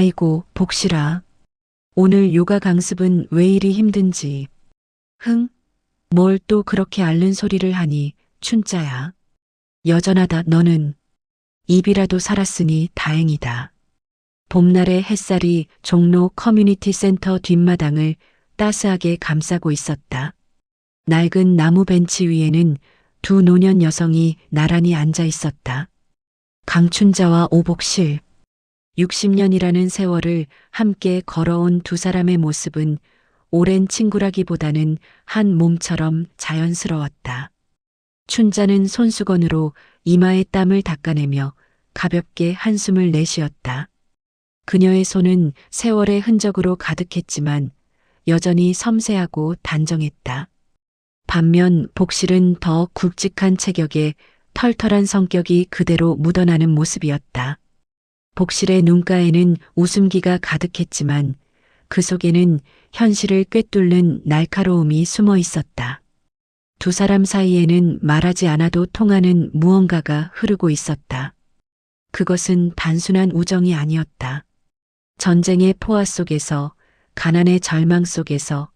아이고, 복실아. 오늘 요가 강습은 왜 이리 힘든지. 흥? 뭘 또 그렇게 앓는 소리를 하니, 춘자야. 여전하다, 너는. 입이라도 살았으니 다행이다. 봄날의 햇살이 종로 커뮤니티 센터 뒷마당을 따스하게 감싸고 있었다. 낡은 나무 벤치 위에는 두 노년 여성이 나란히 앉아 있었다. 강춘자와 오복실. 60년이라는 세월을 함께 걸어온 두 사람의 모습은 오랜 친구라기보다는 한 몸처럼 자연스러웠다. 춘자는 손수건으로 이마의 땀을 닦아내며 가볍게 한숨을 내쉬었다. 그녀의 손은 세월의 흔적으로 가득했지만 여전히 섬세하고 단정했다. 반면 복실은 더 굵직한 체격에 털털한 성격이 그대로 묻어나는 모습이었다. 복실의 눈가에는 웃음기가 가득했지만 그 속에는 현실을 꿰뚫는 날카로움이 숨어 있었다. 두 사람 사이에는 말하지 않아도 통하는 무언가가 흐르고 있었다. 그것은 단순한 우정이 아니었다. 전쟁의 포화 속에서, 가난의 절망 속에서,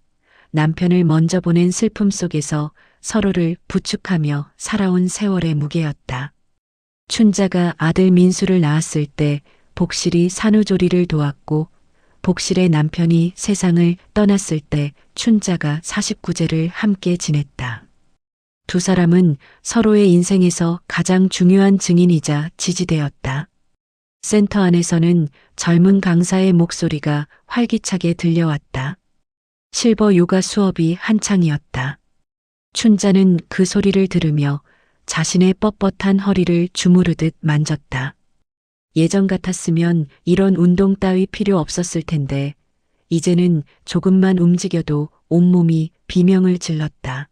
남편을 먼저 보낸 슬픔 속에서 서로를 부축하며 살아온 세월의 무게였다. 춘자가 아들 민수를 낳았을 때 복실이 산후조리를 도왔고, 복실의 남편이 세상을 떠났을 때 춘자가 49제를 함께 지냈다. 두 사람은 서로의 인생에서 가장 중요한 증인이자 지지대였다. 센터 안에서는 젊은 강사의 목소리가 활기차게 들려왔다. 실버 요가 수업이 한창이었다. 춘자는 그 소리를 들으며 자신의 뻣뻣한 허리를 주무르듯 만졌다. 예전 같았으면 이런 운동 따위 필요 없었을 텐데 이제는 조금만 움직여도 온몸이 비명을 질렀다.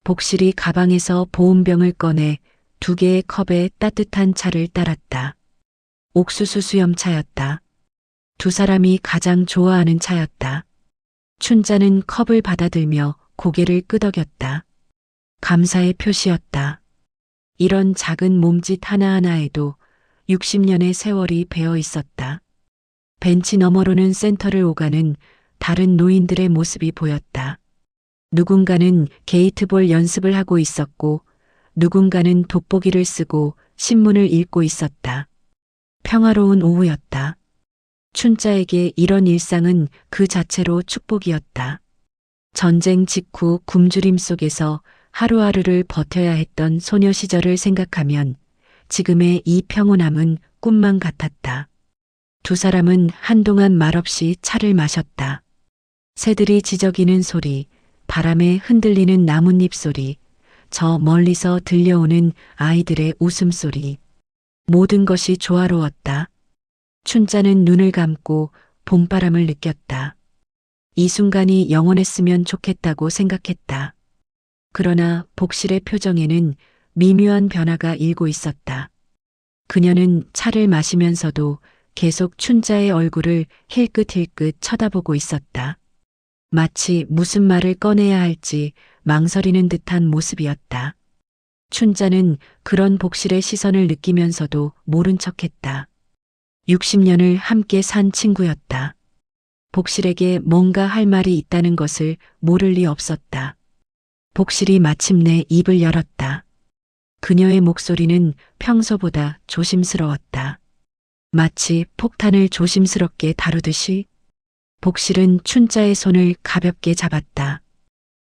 복실이 가방에서 보온병을 꺼내 2개의 컵에 따뜻한 차를 따랐다. 옥수수 수염차였다. 두 사람이 가장 좋아하는 차였다. 춘자는 컵을 받아들며 고개를 끄덕였다. 감사의 표시였다. 이런 작은 몸짓 하나하나에도 60년의 세월이 배어 있었다. 벤치 너머로는 센터를 오가는 다른 노인들의 모습이 보였다. 누군가는 게이트볼 연습을 하고 있었고 누군가는 돋보기를 쓰고 신문을 읽고 있었다. 평화로운 오후였다. 춘자에게 이런 일상은 그 자체로 축복이었다. 전쟁 직후 굶주림 속에서 하루하루를 버텨야 했던 소녀 시절을 생각하면 지금의 이 평온함은 꿈만 같았다. 두 사람은 한동안 말없이 차를 마셨다. 새들이 지저귀는 소리, 바람에 흔들리는 나뭇잎 소리, 저 멀리서 들려오는 아이들의 웃음소리. 모든 것이 조화로웠다. 춘자는 눈을 감고 봄바람을 느꼈다. 이 순간이 영원했으면 좋겠다고 생각했다. 그러나 복실의 표정에는 미묘한 변화가 일고 있었다. 그녀는 차를 마시면서도 계속 춘자의 얼굴을 힐끗힐끗 쳐다보고 있었다. 마치 무슨 말을 꺼내야 할지 망설이는 듯한 모습이었다. 춘자는 그런 복실의 시선을 느끼면서도 모른 척했다. 60년을 함께 산 친구였다. 복실에게 뭔가 할 말이 있다는 것을 모를 리 없었다. 복실이 마침내 입을 열었다. 그녀의 목소리는 평소보다 조심스러웠다. 마치 폭탄을 조심스럽게 다루듯이. 복실은 춘자의 손을 가볍게 잡았다.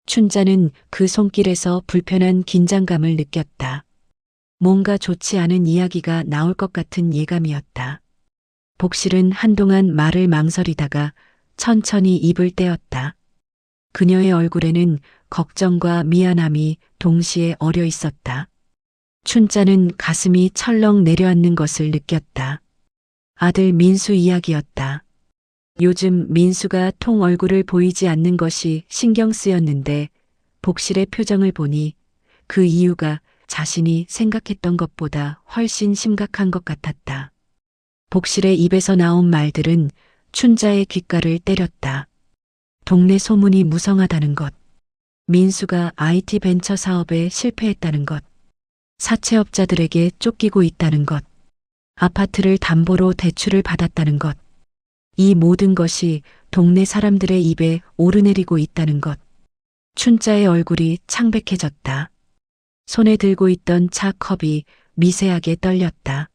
춘자는 그 손길에서 불편한 긴장감을 느꼈다. 뭔가 좋지 않은 이야기가 나올 것 같은 예감이었다. 복실은 한동안 말을 망설이다가 천천히 입을 떼었다. 그녀의 얼굴에는 걱정과 미안함이 동시에 어려 있었다. 춘자는 가슴이 철렁 내려앉는 것을 느꼈다. 아들 민수 이야기였다. 요즘 민수가 통 얼굴을 보이지 않는 것이 신경 쓰였는데 복실의 표정을 보니 그 이유가 자신이 생각했던 것보다 훨씬 심각한 것 같았다. 복실의 입에서 나온 말들은 춘자의 귓가를 때렸다. 동네 소문이 무성하다는 것, 민수가 IT 벤처 사업에 실패했다는 것, 사채업자들에게 쫓기고 있다는 것, 아파트를 담보로 대출을 받았다는 것, 이 모든 것이 동네 사람들의 입에 오르내리고 있다는 것. 춘자의 얼굴이 창백해졌다. 손에 들고 있던 차 컵이 미세하게 떨렸다.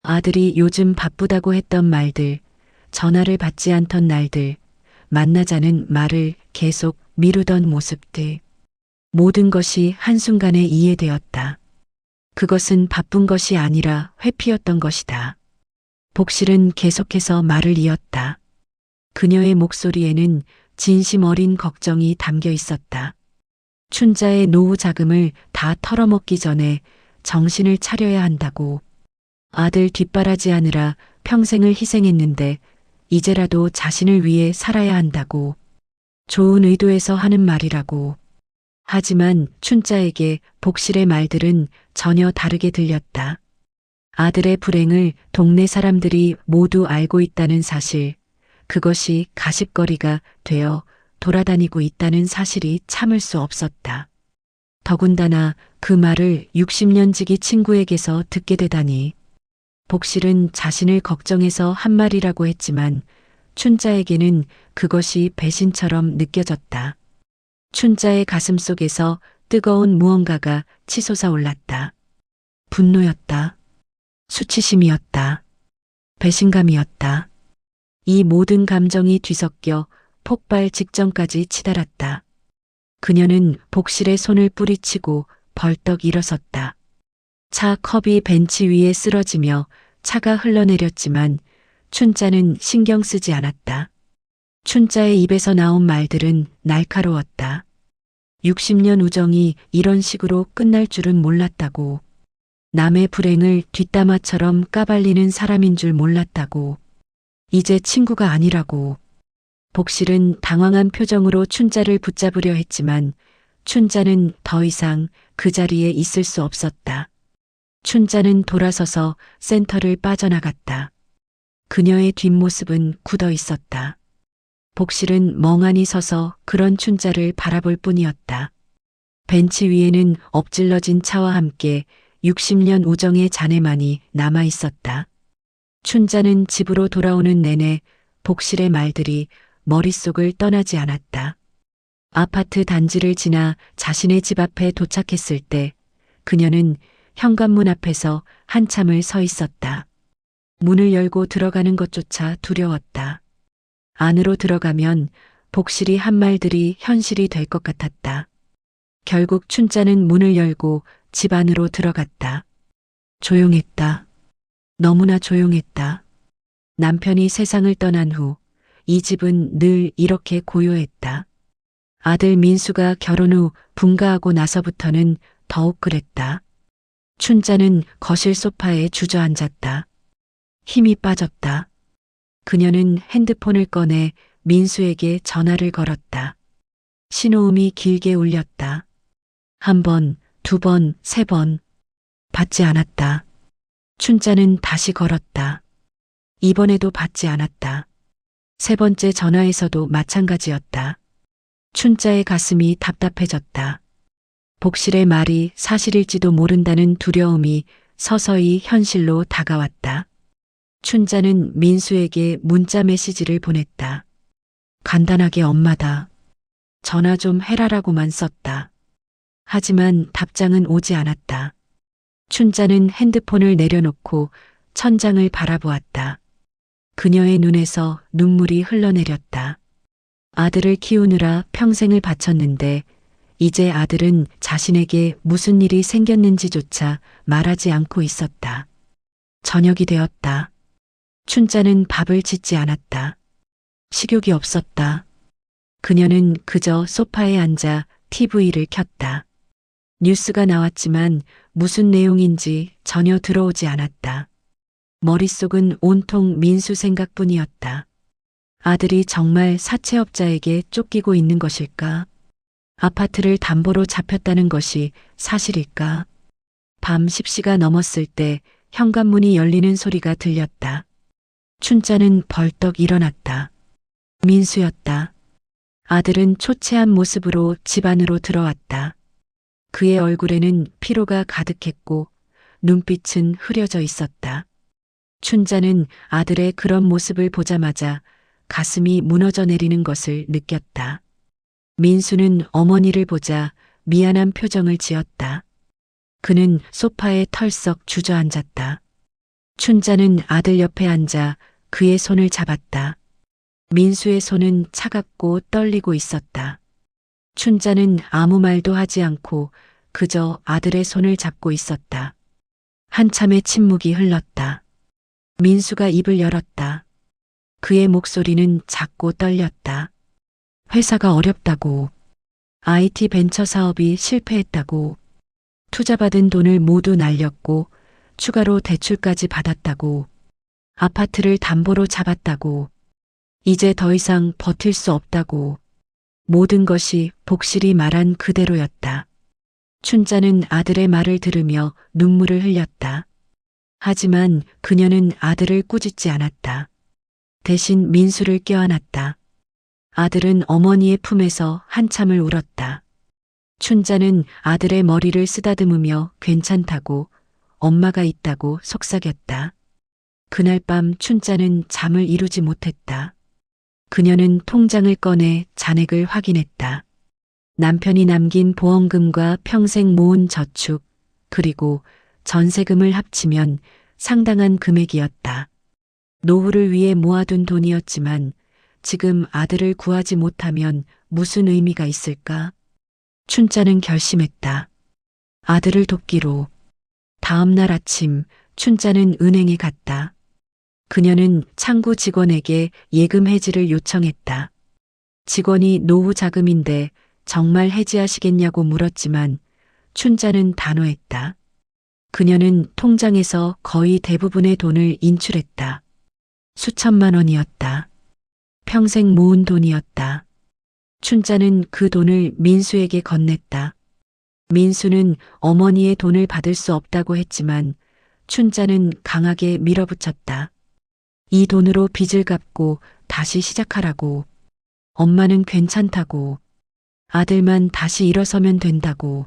아들이 요즘 바쁘다고 했던 말들, 전화를 받지 않던 날들, 만나자는 말을 계속 미루던 모습들. 모든 것이 한순간에 이해되었다. 그것은 바쁜 것이 아니라 회피였던 것이다. 복실은 계속해서 말을 이었다. 그녀의 목소리에는 진심 어린 걱정이 담겨 있었다. 춘자의 노후 자금을 다 털어먹기 전에 정신을 차려야 한다고. 아들 뒷바라지하느라 평생을 희생했는데 이제라도 자신을 위해 살아야 한다고. 좋은 의도에서 하는 말이라고. 하지만 춘자에게 복실의 말들은 전혀 다르게 들렸다. 아들의 불행을 동네 사람들이 모두 알고 있다는 사실, 그것이 가십거리가 되어 돌아다니고 있다는 사실이 참을 수 없었다. 더군다나 그 말을 60년 지기 친구에게서 듣게 되다니. 복실은 자신을 걱정해서 한 말이라고 했지만 춘자에게는 그것이 배신처럼 느껴졌다. 춘자의 가슴 속에서 뜨거운 무언가가 치솟아 올랐다. 분노였다. 수치심이었다. 배신감이었다. 이 모든 감정이 뒤섞여 폭발 직전까지 치달았다. 그녀는 복실의 손을 뿌리치고 벌떡 일어섰다. 차 컵이 벤치 위에 쓰러지며 차가 흘러내렸지만 춘자는 신경 쓰지 않았다. 춘자의 입에서 나온 말들은 날카로웠다. 60년 우정이 이런 식으로 끝날 줄은 몰랐다고. 남의 불행을 뒷담화처럼 까발리는 사람인 줄 몰랐다고. 이제 친구가 아니라고. 복실은 당황한 표정으로 춘자를 붙잡으려 했지만 춘자는 더 이상 그 자리에 있을 수 없었다. 춘자는 돌아서서 센터를 빠져나갔다. 그녀의 뒷모습은 굳어 있었다. 복실은 멍하니 서서 그런 춘자를 바라볼 뿐이었다. 벤치 위에는 엎질러진 차와 함께 60년 우정의 잔해만이 남아 있었다. 춘자는 집으로 돌아오는 내내 복실의 말들이 머릿속을 떠나지 않았다. 아파트 단지를 지나 자신의 집 앞에 도착했을 때 그녀는 현관문 앞에서 한참을 서 있었다. 문을 열고 들어가는 것조차 두려웠다. 안으로 들어가면 복실이 한 말들이 현실이 될 것 같았다. 결국 춘자는 문을 열고 집 안으로 들어갔다. 조용했다. 너무나 조용했다. 남편이 세상을 떠난 후 이 집은 늘 이렇게 고요했다. 아들 민수가 결혼 후 분가하고 나서부터는 더욱 그랬다. 춘자는 거실 소파에 주저앉았다. 힘이 빠졌다. 그녀는 핸드폰을 꺼내 민수에게 전화를 걸었다. 신호음이 길게 울렸다. 한 번, 두 번, 세 번. 받지 않았다. 춘자는 다시 걸었다. 이번에도 받지 않았다. 세 번째 전화에서도 마찬가지였다. 춘자의 가슴이 답답해졌다. 복실의 말이 사실일지도 모른다는 두려움이 서서히 현실로 다가왔다. 춘자는 민수에게 문자 메시지를 보냈다. 간단하게 엄마다. 전화 좀 해라라고만 썼다. 하지만 답장은 오지 않았다. 춘자는 핸드폰을 내려놓고 천장을 바라보았다. 그녀의 눈에서 눈물이 흘러내렸다. 아들을 키우느라 평생을 바쳤는데 이제 아들은 자신에게 무슨 일이 생겼는지조차 말하지 않고 있었다. 저녁이 되었다. 춘자는 밥을 짓지 않았다. 식욕이 없었다. 그녀는 그저 소파에 앉아 TV를 켰다. 뉴스가 나왔지만 무슨 내용인지 전혀 들어오지 않았다. 머릿속은 온통 민수 생각뿐이었다. 아들이 정말 사채업자에게 쫓기고 있는 것일까? 아파트를 담보로 잡혔다는 것이 사실일까? 밤 10시가 넘었을 때 현관문이 열리는 소리가 들렸다. 춘자는 벌떡 일어났다. 민수였다. 아들은 초췌한 모습으로 집 안으로 들어왔다. 그의 얼굴에는 피로가 가득했고 눈빛은 흐려져 있었다. 춘자는 아들의 그런 모습을 보자마자 가슴이 무너져 내리는 것을 느꼈다. 민수는 어머니를 보자 미안한 표정을 지었다. 그는 소파에 털썩 주저앉았다. 춘자는 아들 옆에 앉아 그의 손을 잡았다. 민수의 손은 차갑고 떨리고 있었다. 춘자는 아무 말도 하지 않고 그저 아들의 손을 잡고 있었다. 한참의 침묵이 흘렀다. 민수가 입을 열었다. 그의 목소리는 작고 떨렸다. 회사가 어렵다고, IT 벤처 사업이 실패했다고, 투자받은 돈을 모두 날렸고 추가로 대출까지 받았다고, 아파트를 담보로 잡았다고, 이제 더 이상 버틸 수 없다고, 모든 것이 복실이 말한 그대로였다. 춘자는 아들의 말을 들으며 눈물을 흘렸다. 하지만 그녀는 아들을 꾸짖지 않았다. 대신 민수를 껴안았다. 아들은 어머니의 품에서 한참을 울었다. 춘자는 아들의 머리를 쓰다듬으며 괜찮다고, 엄마가 있다고 속삭였다. 그날 밤 춘자는 잠을 이루지 못했다. 그녀는 통장을 꺼내 잔액을 확인했다. 남편이 남긴 보험금과 평생 모은 저축, 그리고 전세금을 합치면 상당한 금액이었다. 노후를 위해 모아둔 돈이었지만 지금 아들을 구하지 못하면 무슨 의미가 있을까? 춘자는 결심했다. 아들을 돕기로. 다음 날 아침 춘자는 은행에 갔다. 그녀는 창구 직원에게 예금 해지를 요청했다. 직원이 노후 자금인데 정말 해지하시겠냐고 물었지만 춘자는 단호했다. 그녀는 통장에서 거의 대부분의 돈을 인출했다. 수천만 원이었다. 평생 모은 돈이었다. 춘자는 그 돈을 민수에게 건넸다. 민수는 어머니의 돈을 받을 수 없다고 했지만 춘자는 강하게 밀어붙였다. 이 돈으로 빚을 갚고 다시 시작하라고. 엄마는 괜찮다고. 아들만 다시 일어서면 된다고.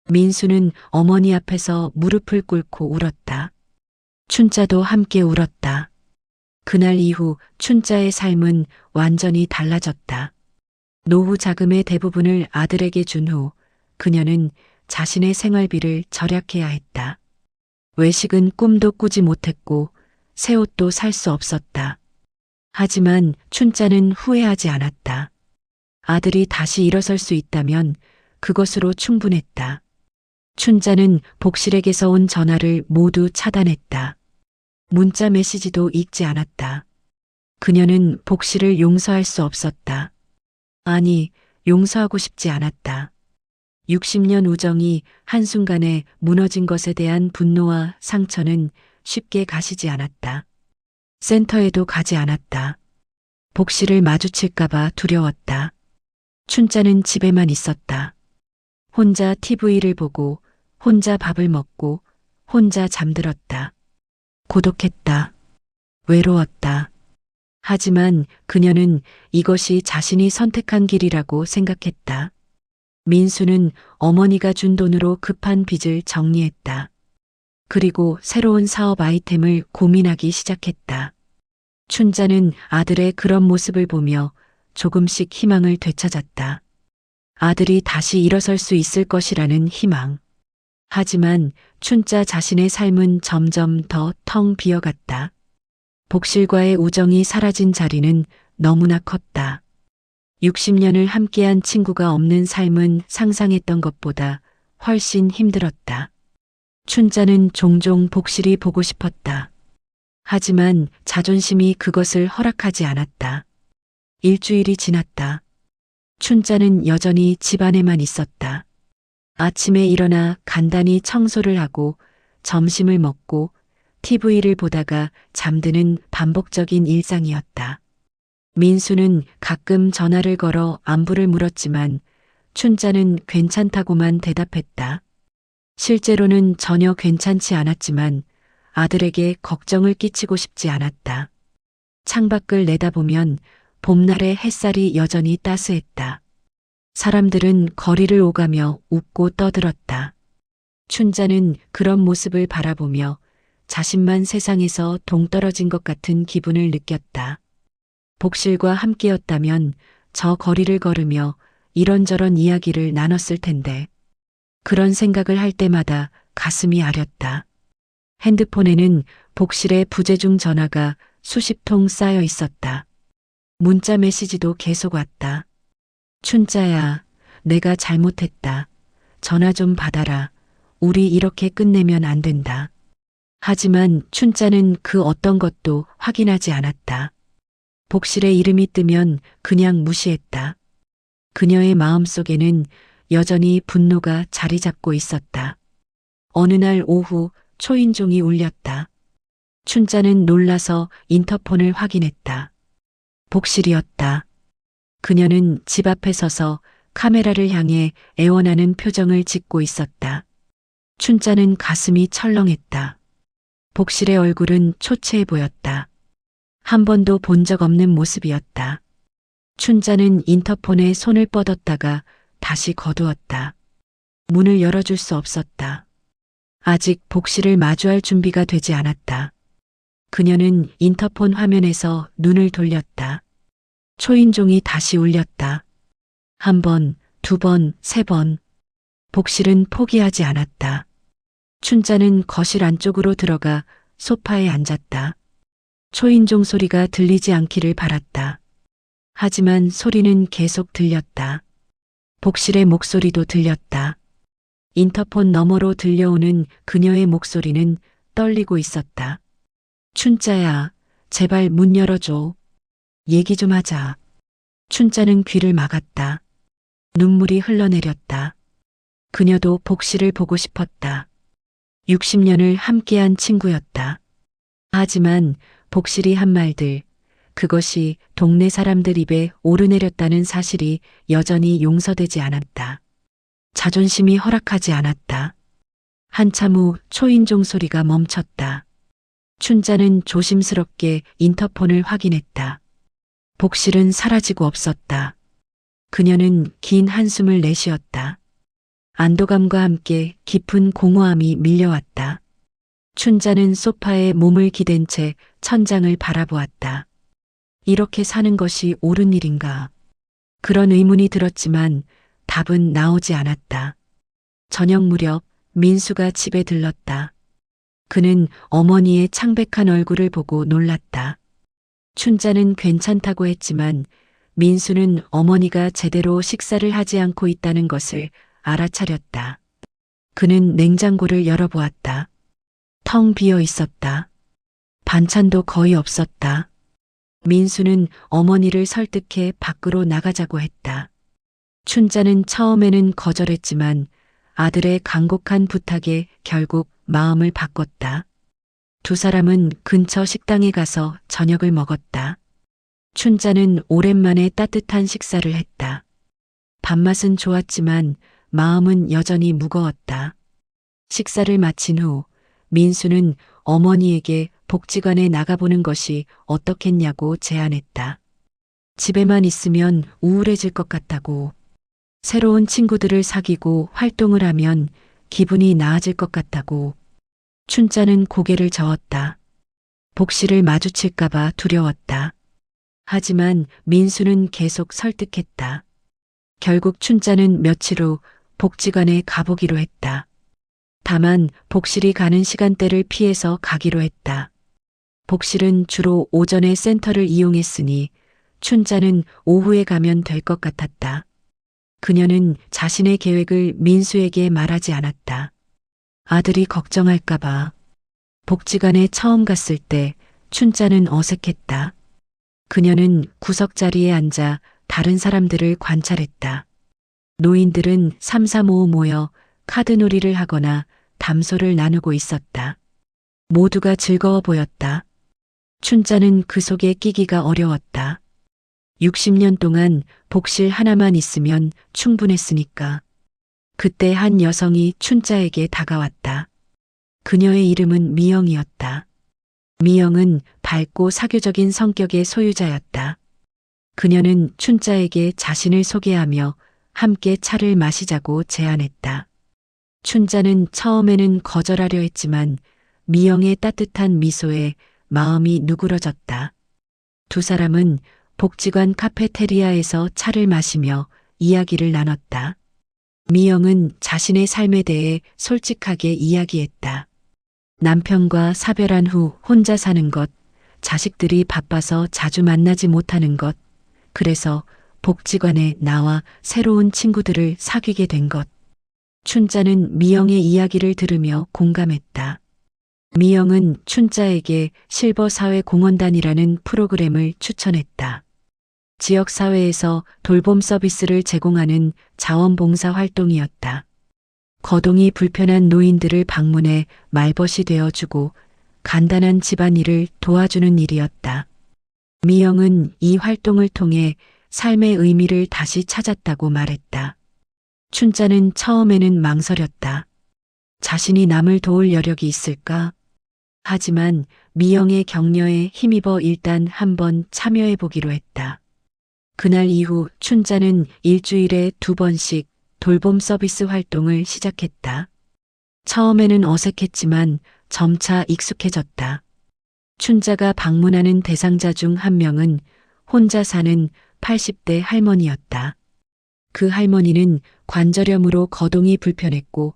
민수는 어머니 앞에서 무릎을 꿇고 울었다. 춘자도 함께 울었다. 그날 이후 춘자의 삶은 완전히 달라졌다. 노후 자금의 대부분을 아들에게 준 후 그녀는 자신의 생활비를 절약해야 했다. 외식은 꿈도 꾸지 못했고 새 옷도 살 수 없었다. 하지만 춘자는 후회하지 않았다. 아들이 다시 일어설 수 있다면 그것으로 충분했다. 춘자는 복실에게서 온 전화를 모두 차단했다. 문자 메시지도 읽지 않았다. 그녀는 복실을 용서할 수 없었다. 아니, 용서하고 싶지 않았다. 60년 우정이 한순간에 무너진 것에 대한 분노와 상처는 쉽게 가시지 않았다. 센터에도 가지 않았다. 복실을 마주칠까봐 두려웠다. 춘자는 집에만 있었다. 혼자 TV를 보고, 혼자 밥을 먹고, 혼자 잠들었다. 고독했다. 외로웠다. 하지만 그녀는 이것이 자신이 선택한 길이라고 생각했다. 민수는 어머니가 준 돈으로 급한 빚을 정리했다. 그리고 새로운 사업 아이템을 고민하기 시작했다. 춘자는 아들의 그런 모습을 보며 조금씩 희망을 되찾았다. 아들이 다시 일어설 수 있을 것이라는 희망. 하지만 춘자 자신의 삶은 점점 더 텅 비어갔다. 복실과의 우정이 사라진 자리는 너무나 컸다. 60년을 함께한 친구가 없는 삶은 상상했던 것보다 훨씬 힘들었다. 춘자는 종종 복실이 보고 싶었다. 하지만 자존심이 그것을 허락하지 않았다. 일주일이 지났다. 춘자는 여전히 집안에만 있었다. 아침에 일어나 간단히 청소를 하고 점심을 먹고 TV를 보다가 잠드는 반복적인 일상이었다. 민수는 가끔 전화를 걸어 안부를 물었지만 춘자는 괜찮다고만 대답했다. 실제로는 전혀 괜찮지 않았지만 아들에게 걱정을 끼치고 싶지 않았다. 창밖을 내다보면 봄날의 햇살이 여전히 따스했다. 사람들은 거리를 오가며 웃고 떠들었다. 춘자는 그런 모습을 바라보며 자신만 세상에서 동떨어진 것 같은 기분을 느꼈다. 복실과 함께였다면 저 거리를 걸으며 이런저런 이야기를 나눴을 텐데. 그런 생각을 할 때마다 가슴이 아렸다. 핸드폰에는 복실의 부재중 전화가 수십 통 쌓여 있었다. 문자 메시지도 계속 왔다. 춘자야, 내가 잘못했다. 전화 좀 받아라. 우리 이렇게 끝내면 안 된다. 하지만 춘자는 그 어떤 것도 확인하지 않았다. 복실의 이름이 뜨면 그냥 무시했다. 그녀의 마음속에는 여전히 분노가 자리 잡고 있었다. 어느 날 오후 초인종이 울렸다. 춘자는 놀라서 인터폰을 확인했다. 복실이었다. 그녀는 집 앞에 서서 카메라를 향해 애원하는 표정을 짓고 있었다. 춘자는 가슴이 철렁했다. 복실의 얼굴은 초췌해 보였다. 한 번도 본 적 없는 모습이었다. 춘자는 인터폰에 손을 뻗었다가 다시 거두었다. 문을 열어줄 수 없었다. 아직 복실을 마주할 준비가 되지 않았다. 그녀는 인터폰 화면에서 눈을 돌렸다. 초인종이 다시 울렸다. 한 번, 두 번, 세 번. 복실은 포기하지 않았다. 춘자는 거실 안쪽으로 들어가 소파에 앉았다. 초인종 소리가 들리지 않기를 바랐다. 하지만 소리는 계속 들렸다. 복실의 목소리도 들렸다. 인터폰 너머로 들려오는 그녀의 목소리는 떨리고 있었다. 춘자야, 제발 문 열어줘. 얘기 좀 하자. 춘자는 귀를 막았다. 눈물이 흘러내렸다. 그녀도 복실을 보고 싶었다. 60년을 함께한 친구였다. 하지만 복실이 한 말들, 그것이 동네 사람들 입에 오르내렸다는 사실이 여전히 용서되지 않았다. 자존심이 허락하지 않았다. 한참 후 초인종 소리가 멈췄다. 춘자는 조심스럽게 인터폰을 확인했다. 복실은 사라지고 없었다. 그녀는 긴 한숨을 내쉬었다. 안도감과 함께 깊은 공허함이 밀려왔다. 춘자는 소파에 몸을 기댄 채 천장을 바라보았다. 이렇게 사는 것이 옳은 일인가? 그런 의문이 들었지만 답은 나오지 않았다. 저녁 무렵 민수가 집에 들렀다. 그는 어머니의 창백한 얼굴을 보고 놀랐다. 춘자는 괜찮다고 했지만 민수는 어머니가 제대로 식사를 하지 않고 있다는 것을 알아차렸다. 그는 냉장고를 열어보았다. 텅 비어 있었다. 반찬도 거의 없었다. 민수는 어머니를 설득해 밖으로 나가자고 했다. 춘자는 처음에는 거절했지만 아들의 간곡한 부탁에 결국 마음을 바꿨다. 두 사람은 근처 식당에 가서 저녁을 먹었다. 춘자는 오랜만에 따뜻한 식사를 했다. 밥맛은 좋았지만 마음은 여전히 무거웠다. 식사를 마친 후 민수는 어머니에게 복지관에 나가보는 것이 어떻겠냐고 제안했다. 집에만 있으면 우울해질 것 같다고. 새로운 친구들을 사귀고 활동을 하면 기분이 나아질 것 같다고. 춘자는 고개를 저었다. 복실을 마주칠까봐 두려웠다. 하지만 민수는 계속 설득했다. 결국 춘자는 며칠 후 복지관에 가보기로 했다. 다만 복실이 가는 시간대를 피해서 가기로 했다. 복실은 주로 오전에 센터를 이용했으니 춘자는 오후에 가면 될 것 같았다. 그녀는 자신의 계획을 민수에게 말하지 않았다. 아들이 걱정할까봐. 복지관에 처음 갔을 때 춘자는 어색했다. 그녀는 구석자리에 앉아 다른 사람들을 관찰했다. 노인들은 삼삼오오 모여 카드놀이를 하거나 담소를 나누고 있었다. 모두가 즐거워 보였다. 춘자는 그 속에 끼기가 어려웠다. 60년 동안 복실 하나만 있으면 충분했으니까. 그때 한 여성이 춘자에게 다가왔다. 그녀의 이름은 미영이었다. 미영은 밝고 사교적인 성격의 소유자였다. 그녀는 춘자에게 자신을 소개하며 함께 차를 마시자고 제안했다. 춘자는 처음에는 거절하려 했지만 미영의 따뜻한 미소에 마음이 누그러졌다. 두 사람은 복지관 카페테리아에서 차를 마시며 이야기를 나눴다. 미영은 자신의 삶에 대해 솔직하게 이야기했다. 남편과 사별한 후 혼자 사는 것, 자식들이 바빠서 자주 만나지 못하는 것, 그래서 복지관에 나와 새로운 친구들을 사귀게 된 것. 춘자는 미영의 이야기를 들으며 공감했다. 미영은 춘자에게 실버사회공헌단이라는 프로그램을 추천했다. 지역사회에서 돌봄 서비스를 제공하는 자원봉사 활동이었다. 거동이 불편한 노인들을 방문해 말벗이 되어주고 간단한 집안일을 도와주는 일이었다. 미영은 이 활동을 통해 삶의 의미를 다시 찾았다고 말했다. 춘자는 처음에는 망설였다. 자신이 남을 도울 여력이 있을까? 하지만 미영의 격려에 힘입어 일단 한번 참여해 보기로 했다. 그날 이후 춘자는 일주일에 2번씩 돌봄 서비스 활동을 시작했다. 처음에는 어색했지만 점차 익숙해졌다. 춘자가 방문하는 대상자 중 한 명은 혼자 사는 80대 할머니였다. 그 할머니는 관절염으로 거동이 불편했고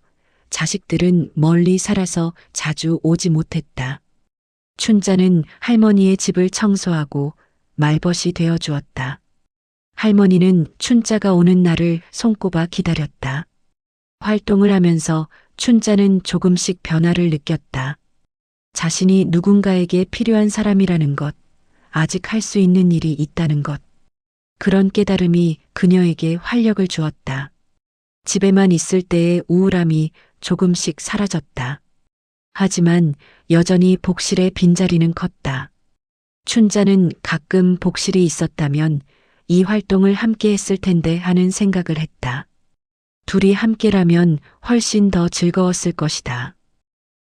자식들은 멀리 살아서 자주 오지 못했다. 춘자는 할머니의 집을 청소하고 말벗이 되어 주었다. 할머니는 춘자가 오는 날을 손꼽아 기다렸다. 활동을 하면서 춘자는 조금씩 변화를 느꼈다. 자신이 누군가에게 필요한 사람이라는 것, 아직 할 수 있는 일이 있다는 것. 그런 깨달음이 그녀에게 활력을 주었다. 집에만 있을 때의 우울함이 조금씩 사라졌다. 하지만 여전히 복실의 빈자리는 컸다. 춘자는 가끔 복실이 있었다면 이 활동을 함께 했을 텐데 하는 생각을 했다. 둘이 함께라면 훨씬 더 즐거웠을 것이다.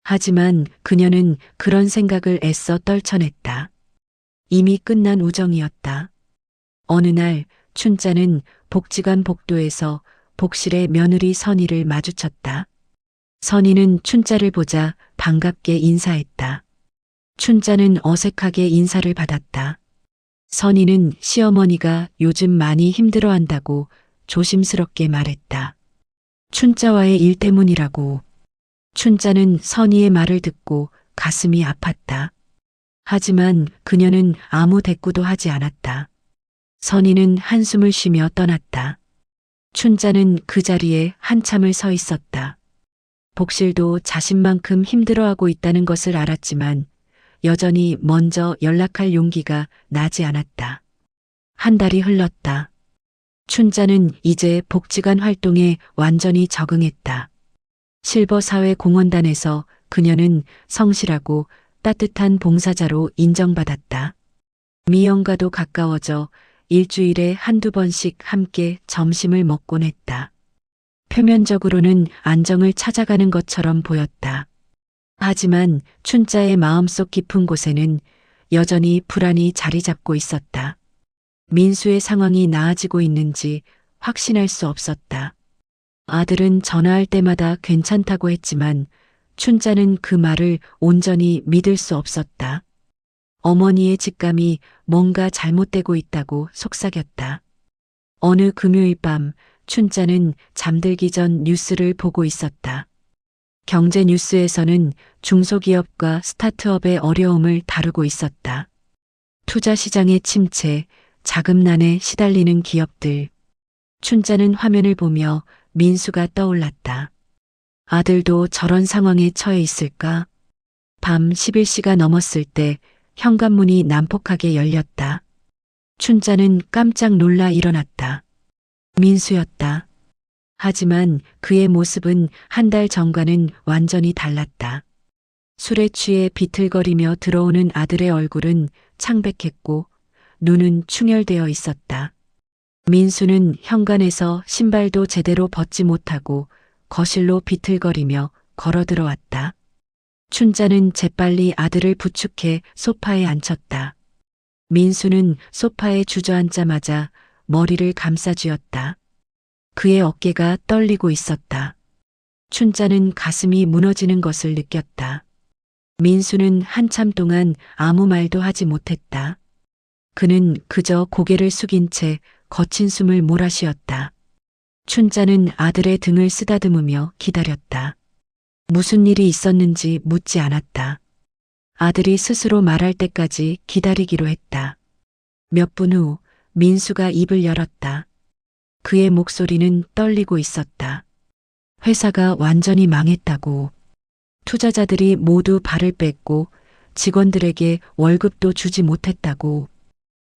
하지만 그녀는 그런 생각을 애써 떨쳐냈다. 이미 끝난 우정이었다. 어느 날 춘자는 복지관 복도에서 복실의 며느리 선희를 마주쳤다. 선희는 춘자를 보자 반갑게 인사했다. 춘자는 어색하게 인사를 받았다. 선희는 시어머니가 요즘 많이 힘들어한다고 조심스럽게 말했다. 춘자와의 일 때문이라고. 춘자는 선희의 말을 듣고 가슴이 아팠다. 하지만 그녀는 아무 대꾸도 하지 않았다. 선희는 한숨을 쉬며 떠났다. 춘자는 그 자리에 한참을 서 있었다. 복실도 자신만큼 힘들어하고 있다는 것을 알았지만 여전히 먼저 연락할 용기가 나지 않았다. 한 달이 흘렀다. 춘자는 이제 복지관 활동에 완전히 적응했다. 실버사회공헌단에서 그녀는 성실하고 따뜻한 봉사자로 인정받았다. 미영과도 가까워져 일주일에 한두 번씩 함께 점심을 먹곤 했다. 표면적으로는 안정을 찾아가는 것처럼 보였다. 하지만 춘자의 마음속 깊은 곳에는 여전히 불안이 자리 잡고 있었다. 민수의 상황이 나아지고 있는지 확신할 수 없었다. 아들은 전화할 때마다 괜찮다고 했지만 춘자는 그 말을 온전히 믿을 수 없었다. 어머니의 직감이 뭔가 잘못되고 있다고 속삭였다. 어느 금요일 밤 춘자는 잠들기 전 뉴스를 보고 있었다. 경제 뉴스에서는 중소기업과 스타트업의 어려움을 다루고 있었다. 투자 시장의 침체, 자금난에 시달리는 기업들. 춘자는 화면을 보며 민수가 떠올랐다. 아들도 저런 상황에 처해 있을까? 밤 11시가 넘었을 때 현관문이 난폭하게 열렸다. 춘자는 깜짝 놀라 일어났다. 민수였다. 하지만 그의 모습은 한 달 전과는 완전히 달랐다. 술에 취해 비틀거리며 들어오는 아들의 얼굴은 창백했고 눈은 충혈되어 있었다. 민수는 현관에서 신발도 제대로 벗지 못하고 거실로 비틀거리며 걸어 들어왔다. 춘자는 재빨리 아들을 부축해 소파에 앉혔다. 민수는 소파에 주저앉자마자 머리를 감싸쥐었다. 그의 어깨가 떨리고 있었다. 춘자는 가슴이 무너지는 것을 느꼈다. 민수는 한참 동안 아무 말도 하지 못했다. 그는 그저 고개를 숙인 채 거친 숨을 몰아쉬었다. 춘자는 아들의 등을 쓰다듬으며 기다렸다. 무슨 일이 있었는지 묻지 않았다. 아들이 스스로 말할 때까지 기다리기로 했다. 몇 분 후 민수가 입을 열었다. 그의 목소리는 떨리고 있었다. 회사가 완전히 망했다고. 투자자들이 모두 발을 뺐고 직원들에게 월급도 주지 못했다고.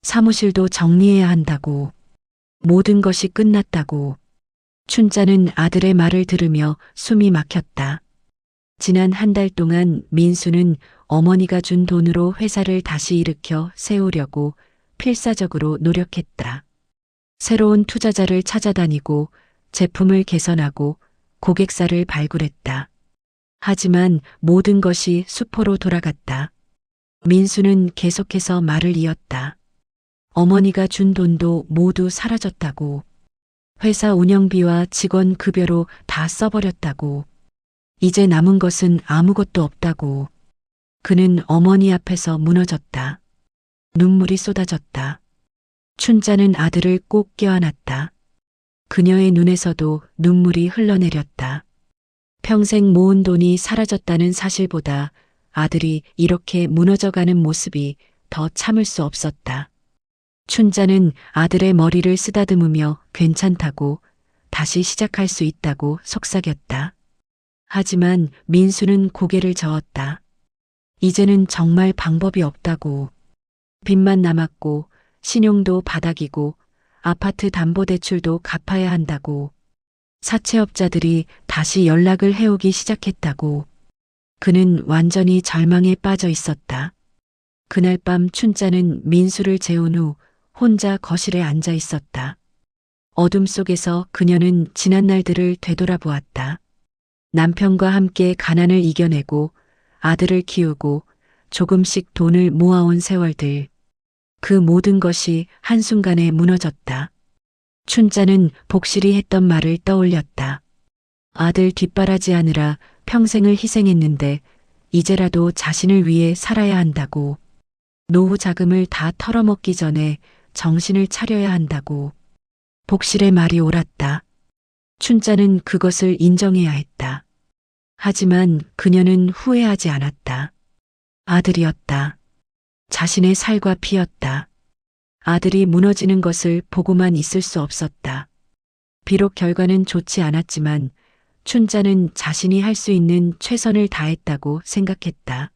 사무실도 정리해야 한다고. 모든 것이 끝났다고. 춘자는 아들의 말을 들으며 숨이 막혔다. 지난 한 달 동안 민수는 어머니가 준 돈으로 회사를 다시 일으켜 세우려고 필사적으로 노력했다. 새로운 투자자를 찾아다니고 제품을 개선하고 고객사를 발굴했다. 하지만 모든 것이 수포로 돌아갔다. 민수는 계속해서 말을 이었다. 어머니가 준 돈도 모두 사라졌다고. 회사 운영비와 직원 급여로 다 써버렸다고. 이제 남은 것은 아무것도 없다고. 그는 어머니 앞에서 무너졌다. 눈물이 쏟아졌다. 춘자는 아들을 꼭 껴안았다. 그녀의 눈에서도 눈물이 흘러내렸다. 평생 모은 돈이 사라졌다는 사실보다 아들이 이렇게 무너져가는 모습이 더 참을 수 없었다. 춘자는 아들의 머리를 쓰다듬으며 괜찮다고, 다시 시작할 수 있다고 속삭였다. 하지만 민수는 고개를 저었다. 이제는 정말 방법이 없다고. 빚만 남았고 신용도 바닥이고 아파트 담보대출도 갚아야 한다고. 사채업자들이 다시 연락을 해오기 시작했다고. 그는 완전히 절망에 빠져 있었다. 그날 밤 춘자는 민수를 재운 후 혼자 거실에 앉아 있었다. 어둠 속에서 그녀는 지난 날들을 되돌아보았다. 남편과 함께 가난을 이겨내고 아들을 키우고 조금씩 돈을 모아온 세월들. 그 모든 것이 한순간에 무너졌다. 춘자는 복실히 했던 말을 떠올렸다. 아들 뒷바라지하느라 평생을 희생했는데 이제라도 자신을 위해 살아야 한다고. 노후 자금을 다 털어먹기 전에 정신을 차려야 한다고. 복실의 말이 옳았다. 춘자는 그것을 인정해야 했다. 하지만 그녀는 후회하지 않았다. 아들이었다. 자신의 살과 피였다. 아들이 무너지는 것을 보고만 있을 수 없었다. 비록 결과는 좋지 않았지만 춘자는 자신이 할 수 있는 최선을 다했다고 생각했다.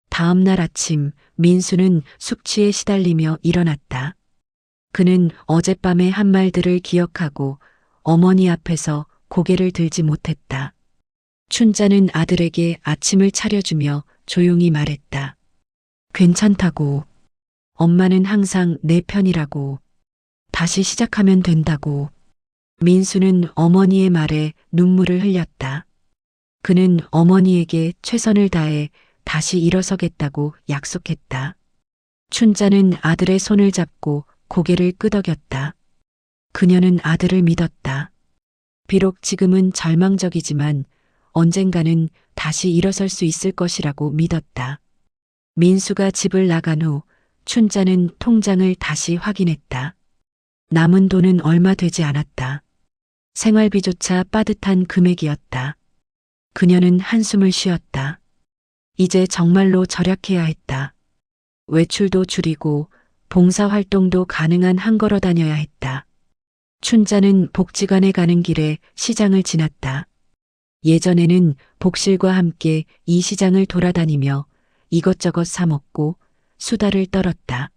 다음 날 아침 민수는 숙취에 시달리며 일어났다. 그는 어젯밤의 한 말들을 기억하고 어머니 앞에서 고개를 들지 못했다. 춘자는 아들에게 아침을 차려주며 조용히 말했다. 괜찮다고. 엄마는 항상 내 편이라고. 다시 시작하면 된다고. 민수는 어머니의 말에 눈물을 흘렸다. 그는 어머니에게 최선을 다해 다시 일어서겠다고 약속했다. 춘자는 아들의 손을 잡고 고개를 끄덕였다. 그녀는 아들을 믿었다. 비록 지금은 절망적이지만 언젠가는 다시 일어설 수 있을 것이라고 믿었다. 민수가 집을 나간 후 춘자는 통장을 다시 확인했다. 남은 돈은 얼마 되지 않았다. 생활비조차 빠듯한 금액이었다. 그녀는 한숨을 쉬었다. 이제 정말로 절약해야 했다. 외출도 줄이고 봉사활동도 가능한 한 걸어 다녀야 했다. 춘자는 복지관에 가는 길에 시장을 지났다. 예전에는 복실과 함께 이 시장을 돌아다니며 이것저것 사 먹고 수다를 떨었다.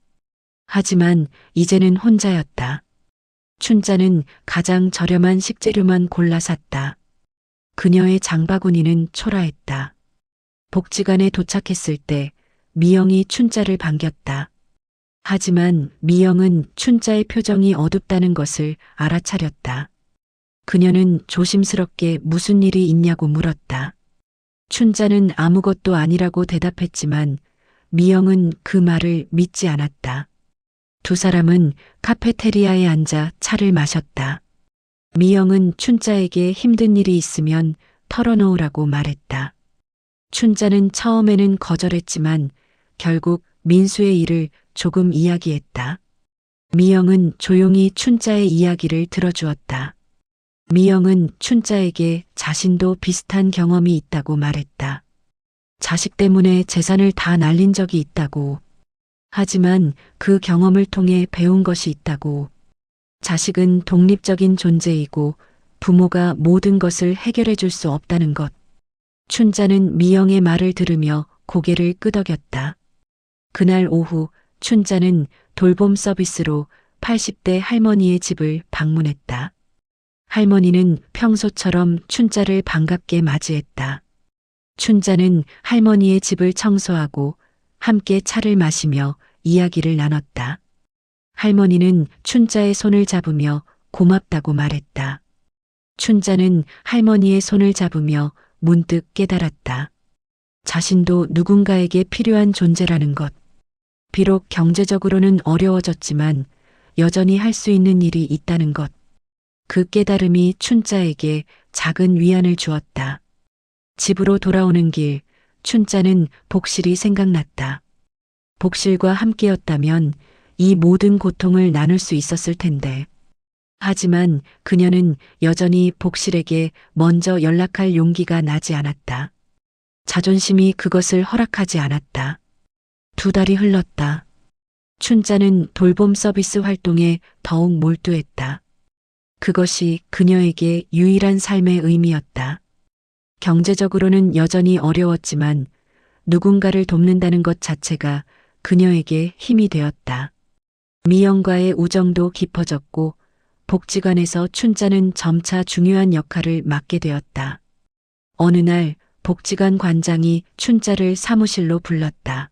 하지만 이제는 혼자였다. 춘자는 가장 저렴한 식재료만 골라 샀다. 그녀의 장바구니는 초라했다. 복지관에 도착했을 때 미영이 춘자를 반겼다. 하지만 미영은 춘자의 표정이 어둡다는 것을 알아차렸다. 그녀는 조심스럽게 무슨 일이 있냐고 물었다. 춘자는 아무것도 아니라고 대답했지만 미영은 그 말을 믿지 않았다. 두 사람은 카페테리아에 앉아 차를 마셨다. 미영은 춘자에게 힘든 일이 있으면 털어놓으라고 말했다. 춘자는 처음에는 거절했지만 결국 민수의 일을 조금 이야기했다. 미영은 조용히 춘자의 이야기를 들어주었다. 미영은 춘자에게 자신도 비슷한 경험이 있다고 말했다. 자식 때문에 재산을 다 날린 적이 있다고. 하지만 그 경험을 통해 배운 것이 있다고. 자식은 독립적인 존재이고 부모가 모든 것을 해결해 줄 수 없다는 것. 춘자는 미영의 말을 들으며 고개를 끄덕였다. 그날 오후 춘자는 돌봄 서비스로 80대 할머니의 집을 방문했다. 할머니는 평소처럼 춘자를 반갑게 맞이했다. 춘자는 할머니의 집을 청소하고 함께 차를 마시며 이야기를 나눴다. 할머니는 춘자의 손을 잡으며 고맙다고 말했다. 춘자는 할머니의 손을 잡으며 문득 깨달았다. 자신도 누군가에게 필요한 존재라는 것. 비록 경제적으로는 어려워졌지만 여전히 할 수 있는 일이 있다는 것. 그 깨달음이 춘자에게 작은 위안을 주었다. 집으로 돌아오는 길, 춘자는 복실이 생각났다. 복실과 함께였다면 이 모든 고통을 나눌 수 있었을 텐데. 하지만 그녀는 여전히 복실에게 먼저 연락할 용기가 나지 않았다. 자존심이 그것을 허락하지 않았다. 2달이 흘렀다. 춘자는 돌봄 서비스 활동에 더욱 몰두했다. 그것이 그녀에게 유일한 삶의 의미였다. 경제적으로는 여전히 어려웠지만 누군가를 돕는다는 것 자체가 그녀에게 힘이 되었다. 미영과의 우정도 깊어졌고 복지관에서 춘자는 점차 중요한 역할을 맡게 되었다. 어느 날 복지관 관장이 춘자를 사무실로 불렀다.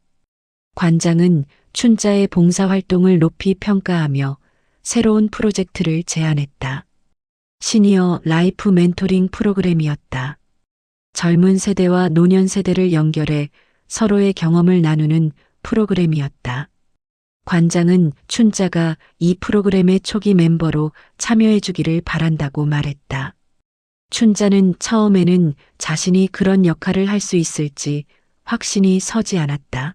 관장은 춘자의 봉사활동을 높이 평가하며 새로운 프로젝트를 제안했다. 시니어 라이프 멘토링 프로그램이었다. 젊은 세대와 노년 세대를 연결해 서로의 경험을 나누는 프로그램이었다. 관장은 춘자가 이 프로그램의 초기 멤버로 참여해 주기를 바란다고 말했다. 춘자는 처음에는 자신이 그런 역할을 할 수 있을지 확신이 서지 않았다.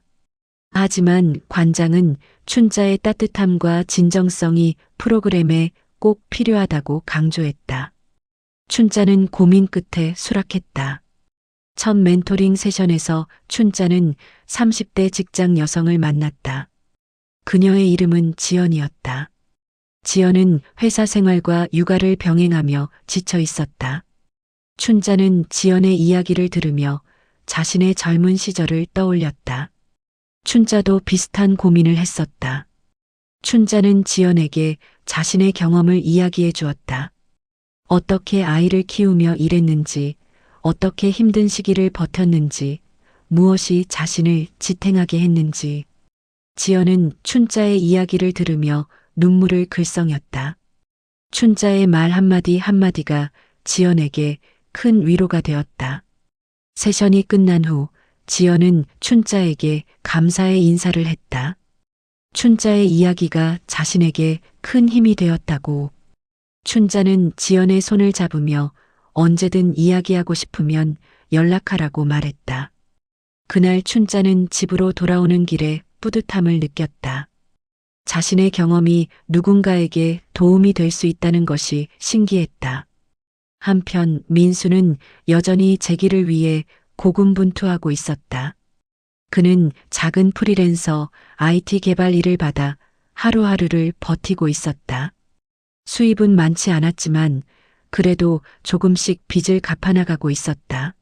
하지만 관장은 춘자의 따뜻함과 진정성이 프로그램에 꼭 필요하다고 강조했다. 춘자는 고민 끝에 수락했다. 첫 멘토링 세션에서 춘자는 30대 직장 여성을 만났다. 그녀의 이름은 지연이었다. 지연은 회사 생활과 육아를 병행하며 지쳐 있었다. 춘자는 지연의 이야기를 들으며 자신의 젊은 시절을 떠올렸다. 춘자도 비슷한 고민을 했었다. 춘자는 지연에게 자신의 경험을 이야기해 주었다. 어떻게 아이를 키우며 일했는지, 어떻게 힘든 시기를 버텼는지, 무엇이 자신을 지탱하게 했는지. 지연은 춘자의 이야기를 들으며 눈물을 글썽였다. 춘자의 말 한마디 한마디가 지연에게 큰 위로가 되었다. 세션이 끝난 후 지연은 춘자에게 감사의 인사를 했다. 춘자의 이야기가 자신에게 큰 힘이 되었다고. 춘자는 지연의 손을 잡으며 언제든 이야기하고 싶으면 연락하라고 말했다. 그날 춘자는 집으로 돌아오는 길에 뿌듯함을 느꼈다. 자신의 경험이 누군가에게 도움이 될 수 있다는 것이 신기했다. 한편 민수는 여전히 재기를 위해 고군분투하고 있었다. 그는 작은 프리랜서 IT 개발 일을 받아 하루하루를 버티고 있었다. 수입은 많지 않았지만 그래도 조금씩 빚을 갚아나가고 있었다.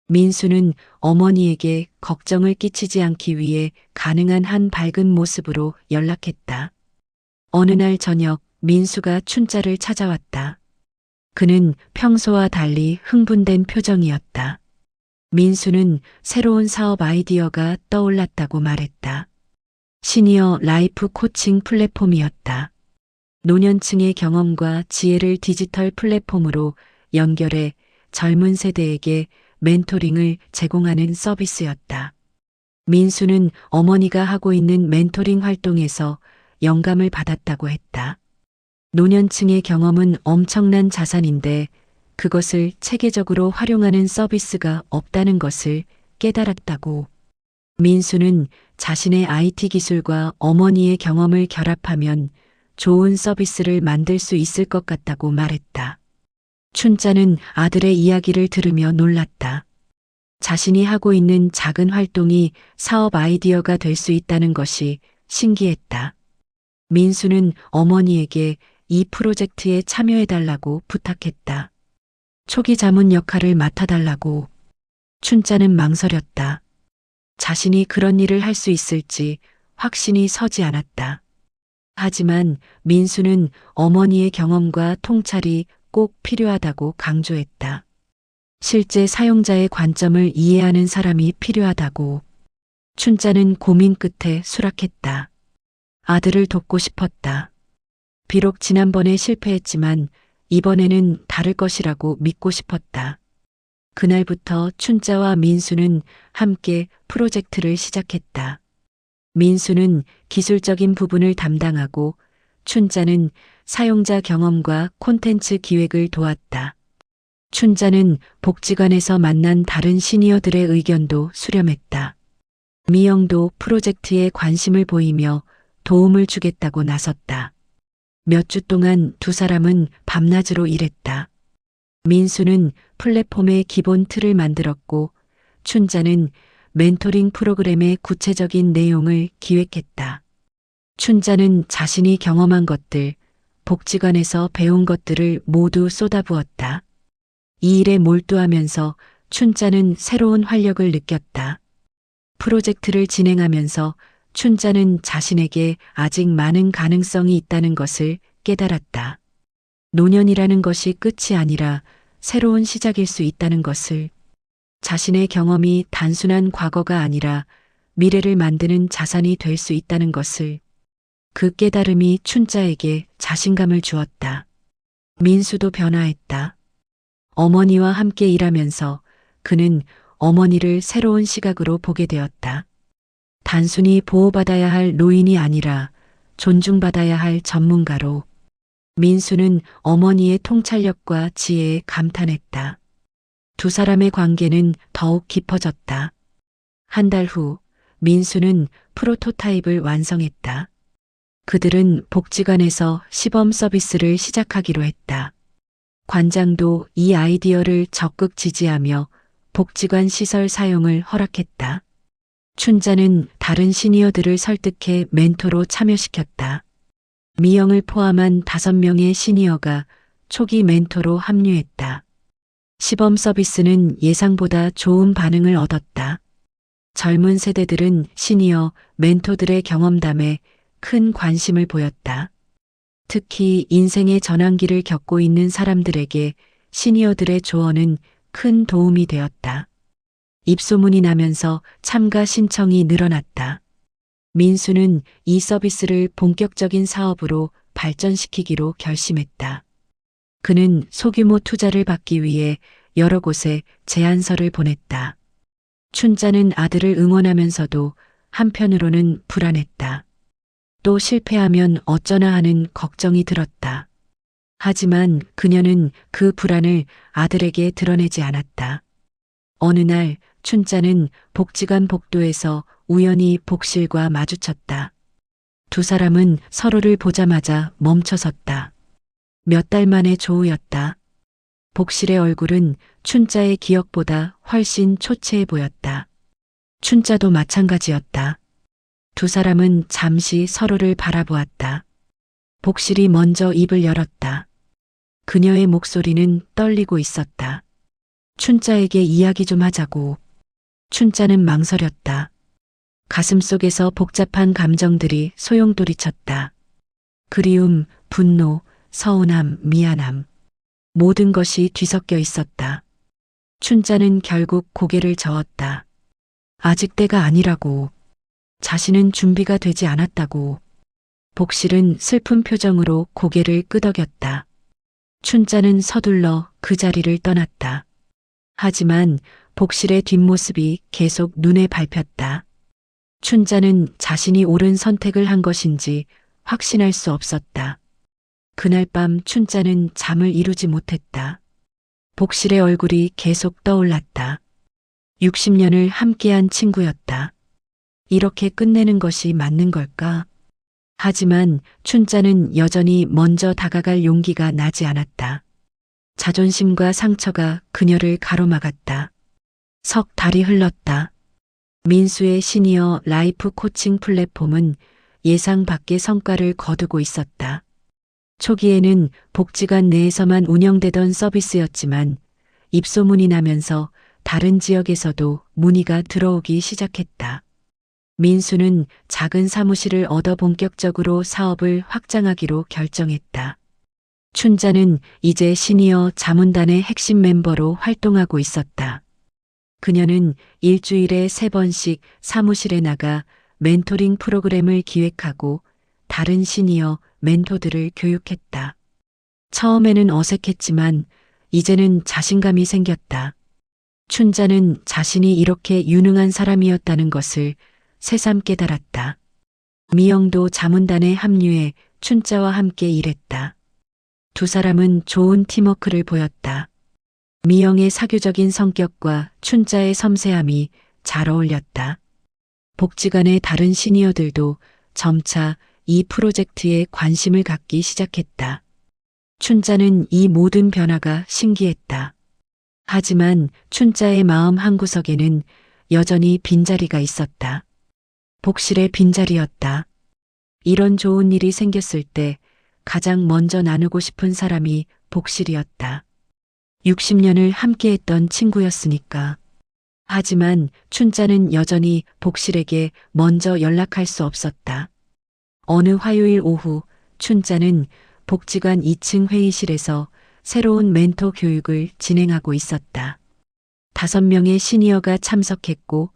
민수는 어머니에게 걱정을 끼치지 않기 위해 가능한 한 밝은 모습으로 연락했다. 어느 날 저녁 민수가 춘자를 찾아왔다. 그는 평소와 달리 흥분된 표정이었다. 민수는 새로운 사업 아이디어가 떠올랐다고 말했다. 시니어 라이프 코칭 플랫폼이었다. 노년층의 경험과 지혜를 디지털 플랫폼으로 연결해 젊은 세대에게 멘토링을 제공하는 서비스였다. 민수는 어머니가 하고 있는 멘토링 활동에서 영감을 받았다고 했다. 노년층의 경험은 엄청난 자산인데 그것을 체계적으로 활용하는 서비스가 없다는 것을 깨달았다고. 민수는 자신의 IT 기술과 어머니의 경험을 결합하면 좋은 서비스를 만들 수 있을 것 같다고 말했다. 춘자는 아들의 이야기를 들으며 놀랐다. 자신이 하고 있는 작은 활동이 사업 아이디어가 될 수 있다는 것이 신기했다. 민수는 어머니에게 이 프로젝트에 참여해달라고 부탁했다. 초기 자문 역할을 맡아달라고. 춘자는 망설였다. 자신이 그런 일을 할 수 있을지 확신이 서지 않았다. 하지만 민수는 어머니의 경험과 통찰이 꼭 필요하다고 강조했다. 실제 사용자의 관점을 이해하는 사람이 필요하다고. 춘자는 고민 끝에 수락했다. 아들을 돕고 싶었다. 비록 지난번에 실패했지만 이번에는 다를 것이라고 믿고 싶었다. 그날부터 춘자와 민수는 함께 프로젝트를 시작했다. 민수는 기술적인 부분을 담당하고 춘자는 사용자 경험과 콘텐츠 기획을 도왔다. 춘자는 복지관에서 만난 다른 시니어들의 의견도 수렴했다. 미영도 프로젝트에 관심을 보이며 도움을 주겠다고 나섰다. 몇 주 동안 두 사람은 밤낮으로 일했다. 민수는 플랫폼의 기본 틀을 만들었고 춘자는 멘토링 프로그램의 구체적인 내용을 기획했다. 춘자는 자신이 경험한 것들, 복지관에서 배운 것들을 모두 쏟아부었다. 이 일에 몰두하면서 춘자는 새로운 활력을 느꼈다. 프로젝트를 진행하면서 춘자는 자신에게 아직 많은 가능성이 있다는 것을 깨달았다. 노년이라는 것이 끝이 아니라 새로운 시작일 수 있다는 것을, 자신의 경험이 단순한 과거가 아니라 미래를 만드는 자산이 될 수 있다는 것을, 그 깨달음이 춘자에게 자신감을 주었다. 민수도 변화했다. 어머니와 함께 일하면서 그는 어머니를 새로운 시각으로 보게 되었다. 단순히 보호받아야 할 노인이 아니라 존중받아야 할 전문가로. 민수는 어머니의 통찰력과 지혜에 감탄했다. 두 사람의 관계는 더욱 깊어졌다. 한 달 후 민수는 프로토타입을 완성했다. 그들은 복지관에서 시범 서비스를 시작하기로 했다. 관장도 이 아이디어를 적극 지지하며 복지관 시설 사용을 허락했다. 춘자는 다른 시니어들을 설득해 멘토로 참여시켰다. 미영을 포함한 5명의 시니어가 초기 멘토로 합류했다. 시범 서비스는 예상보다 좋은 반응을 얻었다. 젊은 세대들은 시니어 멘토들의 경험담에 큰 관심을 보였다. 특히 인생의 전환기를 겪고 있는 사람들에게 시니어들의 조언은 큰 도움이 되었다. 입소문이 나면서 참가 신청이 늘어났다. 민수는 이 서비스를 본격적인 사업으로 발전시키기로 결심했다. 그는 소규모 투자를 받기 위해 여러 곳에 제안서를 보냈다. 춘자는 아들을 응원하면서도 한편으로는 불안했다. 또 실패하면 어쩌나 하는 걱정이 들었다. 하지만 그녀는 그 불안을 아들에게 드러내지 않았다. 어느 날 춘자는 복지관 복도에서 우연히 복실과 마주쳤다. 두 사람은 서로를 보자마자 멈춰섰다. 몇 달 만의 조우였다. 복실의 얼굴은 춘자의 기억보다 훨씬 초췌해 보였다. 춘자도 마찬가지였다. 두 사람은 잠시 서로를 바라보았다. 복실이 먼저 입을 열었다. 그녀의 목소리는 떨리고 있었다. 춘자에게 이야기 좀 하자고. 춘자는 망설였다. 가슴속에서 복잡한 감정들이 소용돌이쳤다. 그리움, 분노, 서운함, 미안함. 모든 것이 뒤섞여 있었다. 춘자는 결국 고개를 저었다. 아직 때가 아니라고. 자신은 준비가 되지 않았다고. 복실은 슬픈 표정으로 고개를 끄덕였다. 춘자는 서둘러 그 자리를 떠났다. 하지만 복실의 뒷모습이 계속 눈에 밟혔다. 춘자는 자신이 옳은 선택을 한 것인지 확신할 수 없었다. 그날 밤 춘자는 잠을 이루지 못했다. 복실의 얼굴이 계속 떠올랐다. 60년을 함께한 친구였다. 이렇게 끝내는 것이 맞는 걸까? 하지만 춘자는 여전히 먼저 다가갈 용기가 나지 않았다. 자존심과 상처가 그녀를 가로막았다. 석 달이 흘렀다. 민수의 시니어 라이프 코칭 플랫폼은 예상 밖의 성과를 거두고 있었다. 초기에는 복지관 내에서만 운영되던 서비스였지만 입소문이 나면서 다른 지역에서도 문의가 들어오기 시작했다. 민수는 작은 사무실을 얻어 본격적으로 사업을 확장하기로 결정했다. 춘자는 이제 시니어 자문단의 핵심 멤버로 활동하고 있었다. 그녀는 일주일에 3번씩 사무실에 나가 멘토링 프로그램을 기획하고 다른 시니어 멘토들을 교육했다. 처음에는 어색했지만 이제는 자신감이 생겼다. 춘자는 자신이 이렇게 유능한 사람이었다는 것을 새삼 깨달았다. 미영도 자문단에 합류해 춘자와 함께 일했다. 두 사람은 좋은 팀워크를 보였다. 미영의 사교적인 성격과 춘자의 섬세함이 잘 어울렸다. 복지관의 다른 시니어들도 점차 이 프로젝트에 관심을 갖기 시작했다. 춘자는 이 모든 변화가 신기했다. 하지만 춘자의 마음 한구석에는 여전히 빈자리가 있었다. 복실의 빈자리였다. 이런 좋은 일이 생겼을 때 가장 먼저 나누고 싶은 사람이 복실이었다. 60년을 함께했던 친구였으니까. 하지만 춘자는 여전히 복실에게 먼저 연락할 수 없었다. 어느 화요일 오후 춘자는 복지관 2층 회의실에서 새로운 멘토 교육을 진행하고 있었다. 5명의 시니어가 참석했고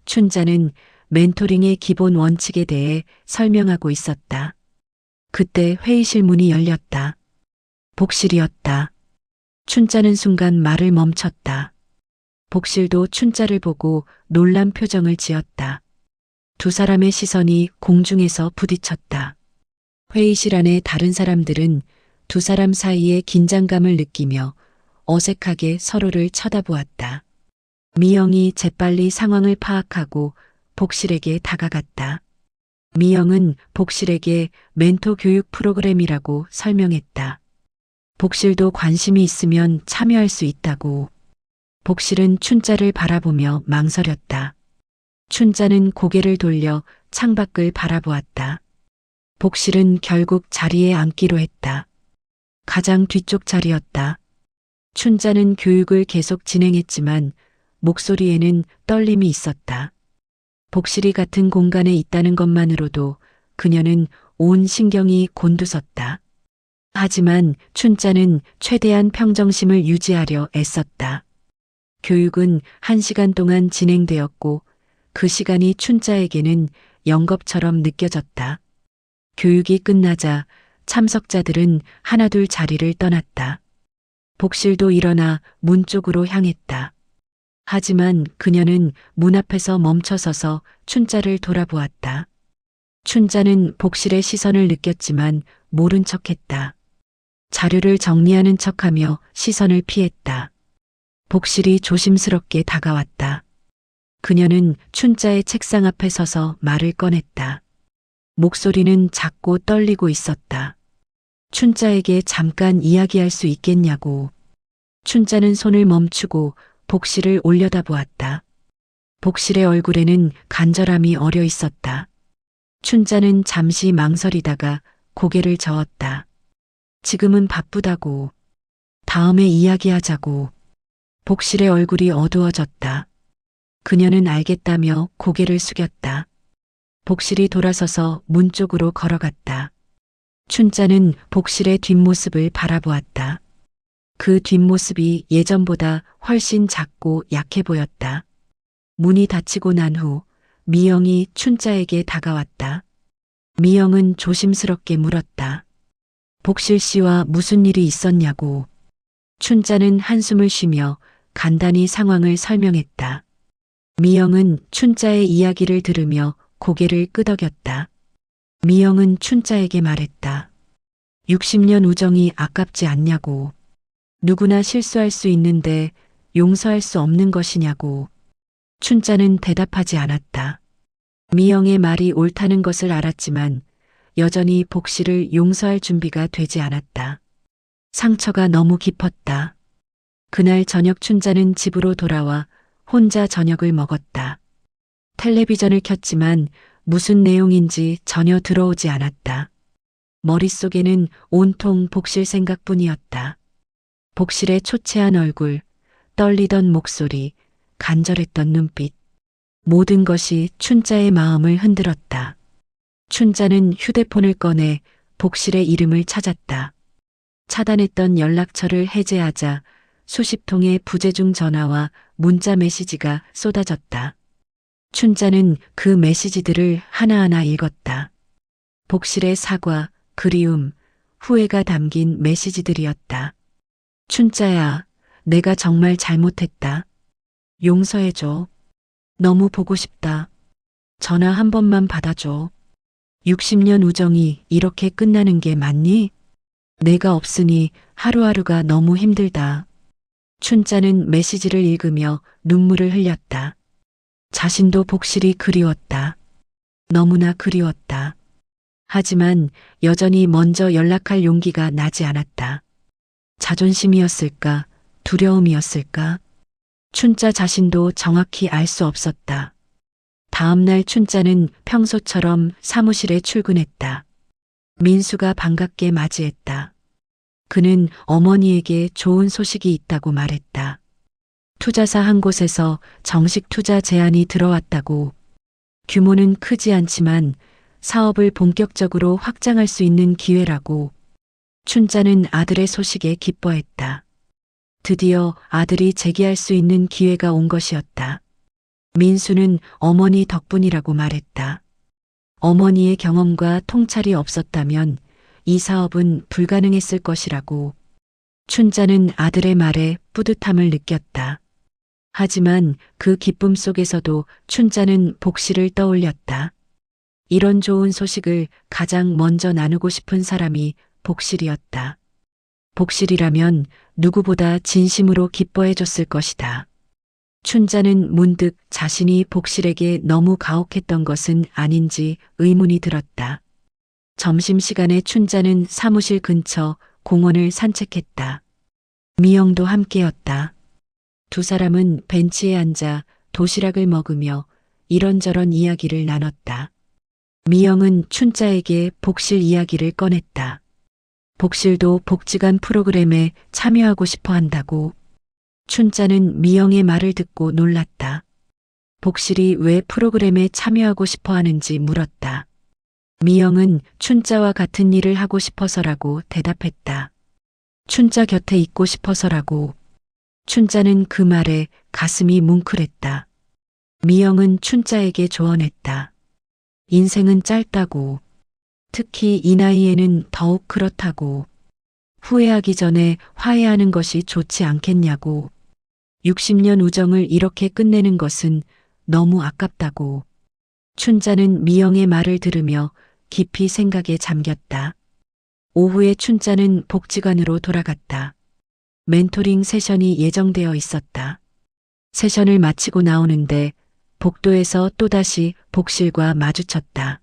춘자는 멘토링의 기본 원칙에 대해 설명하고 있었다. 그때 회의실 문이 열렸다. 복실이었다. 춘자는 순간 말을 멈췄다. 복실도 춘자를 보고 놀란 표정을 지었다. 두 사람의 시선이 공중에서 부딪혔다. 회의실 안의 다른 사람들은 두 사람 사이의 긴장감을 느끼며 어색하게 서로를 쳐다보았다. 미영이 재빨리 상황을 파악하고 복실에게 다가갔다. 미영은 복실에게 멘토 교육 프로그램이라고 설명했다. 복실도 관심이 있으면 참여할 수 있다고. 복실은 춘자를 바라보며 망설였다. 춘자는 고개를 돌려 창밖을 바라보았다. 복실은 결국 자리에 앉기로 했다. 가장 뒤쪽 자리였다. 춘자는 교육을 계속 진행했지만 목소리에는 떨림이 있었다. 복실이 같은 공간에 있다는 것만으로도 그녀는 온 신경이 곤두섰다. 하지만 춘자는 최대한 평정심을 유지하려 애썼다. 교육은 1시간 동안 진행되었고 그 시간이 춘자에게는 영겁처럼 느껴졌다. 교육이 끝나자 참석자들은 하나둘 자리를 떠났다. 복실도 일어나 문 쪽으로 향했다. 하지만 그녀는 문 앞에서 멈춰서서 춘자를 돌아보았다. 춘자는 복실의 시선을 느꼈지만 모른 척했다. 자료를 정리하는 척하며 시선을 피했다. 복실이 조심스럽게 다가왔다. 그녀는 춘자의 책상 앞에 서서 말을 꺼냈다. 목소리는 작고 떨리고 있었다. 춘자에게 잠깐 이야기할 수 있겠냐고. 춘자는 손을 멈추고 복실을 올려다보았다. 복실의 얼굴에는 간절함이 어려 있었다. 춘자는 잠시 망설이다가 고개를 저었다. 지금은 바쁘다고. 다음에 이야기하자고. 복실의 얼굴이 어두워졌다. 그녀는 알겠다며 고개를 숙였다. 복실이 돌아서서 문 쪽으로 걸어갔다. 춘자는 복실의 뒷모습을 바라보았다. 그 뒷모습이 예전보다 훨씬 작고 약해 보였다. 문이 닫히고 난 후 미영이 춘자에게 다가왔다. 미영은 조심스럽게 물었다. 복실 씨와 무슨 일이 있었냐고. 춘자는 한숨을 쉬며 간단히 상황을 설명했다. 미영은 춘자의 이야기를 들으며 고개를 끄덕였다. 미영은 춘자에게 말했다. 60년 우정이 아깝지 않냐고. 누구나 실수할 수 있는데 용서할 수 없는 것이냐고. 춘자는 대답하지 않았다. 미영의 말이 옳다는 것을 알았지만 여전히 복실을 용서할 준비가 되지 않았다. 상처가 너무 깊었다. 그날 저녁 춘자는 집으로 돌아와 혼자 저녁을 먹었다. 텔레비전을 켰지만 무슨 내용인지 전혀 들어오지 않았다. 머릿속에는 온통 복실 생각뿐이었다. 복실의 초췌한 얼굴, 떨리던 목소리, 간절했던 눈빛. 모든 것이 춘자의 마음을 흔들었다. 춘자는 휴대폰을 꺼내 복실의 이름을 찾았다. 차단했던 연락처를 해제하자 수십 통의 부재중 전화와 문자 메시지가 쏟아졌다. 춘자는 그 메시지들을 하나하나 읽었다. 복실의 사과, 그리움, 후회가 담긴 메시지들이었다. 춘자야, 내가 정말 잘못했다. 용서해줘. 너무 보고 싶다. 전화 한 번만 받아줘. 60년 우정이 이렇게 끝나는 게 맞니? 내가 없으니 하루하루가 너무 힘들다. 춘자는 메시지를 읽으며 눈물을 흘렸다. 자신도 복실이 그리웠다. 너무나 그리웠다. 하지만 여전히 먼저 연락할 용기가 나지 않았다. 자존심이었을까? 두려움이었을까? 춘자 자신도 정확히 알 수 없었다. 다음 날 춘자는 평소처럼 사무실에 출근했다. 민수가 반갑게 맞이했다. 그는 어머니에게 좋은 소식이 있다고 말했다. 투자사 한 곳에서 정식 투자 제안이 들어왔다고. 규모는 크지 않지만 사업을 본격적으로 확장할 수 있는 기회라고. 춘자는 아들의 소식에 기뻐했다. 드디어 아들이 재기할 수 있는 기회가 온 것이었다. 민수는 어머니 덕분이라고 말했다. 어머니의 경험과 통찰이 없었다면 이 사업은 불가능했을 것이라고. 춘자는 아들의 말에 뿌듯함을 느꼈다. 하지만 그 기쁨 속에서도 춘자는 복실을 떠올렸다. 이런 좋은 소식을 가장 먼저 나누고 싶은 사람이 복실이었다. 복실이라면 누구보다 진심으로 기뻐해 줬을 것이다. 춘자는 문득 자신이 복실에게 너무 가혹했던 것은 아닌지 의문이 들었다. 점심시간에 춘자는 사무실 근처 공원을 산책했다. 미영도 함께였다. 두 사람은 벤치에 앉아 도시락을 먹으며 이런저런 이야기를 나눴다. 미영은 춘자에게 복실 이야기를 꺼냈다. 복실도 복지관 프로그램에 참여하고 싶어 한다고. 춘자는 미영의 말을 듣고 놀랐다. 복실이 왜 프로그램에 참여하고 싶어 하는지 물었다. 미영은 춘자와 같은 일을 하고 싶어서라고 대답했다. 춘자 곁에 있고 싶어서라고. 춘자는 그 말에 가슴이 뭉클했다. 미영은 춘자에게 조언했다. 인생은 짧다고. 특히 이 나이에는 더욱 그렇다고. 후회하기 전에 화해하는 것이 좋지 않겠냐고. 60년 우정을 이렇게 끝내는 것은 너무 아깝다고. 춘자는 미영의 말을 들으며 깊이 생각에 잠겼다. 오후에 춘자는 복지관으로 돌아갔다. 멘토링 세션이 예정되어 있었다. 세션을 마치고 나오는데 복도에서 또다시 복실과 마주쳤다.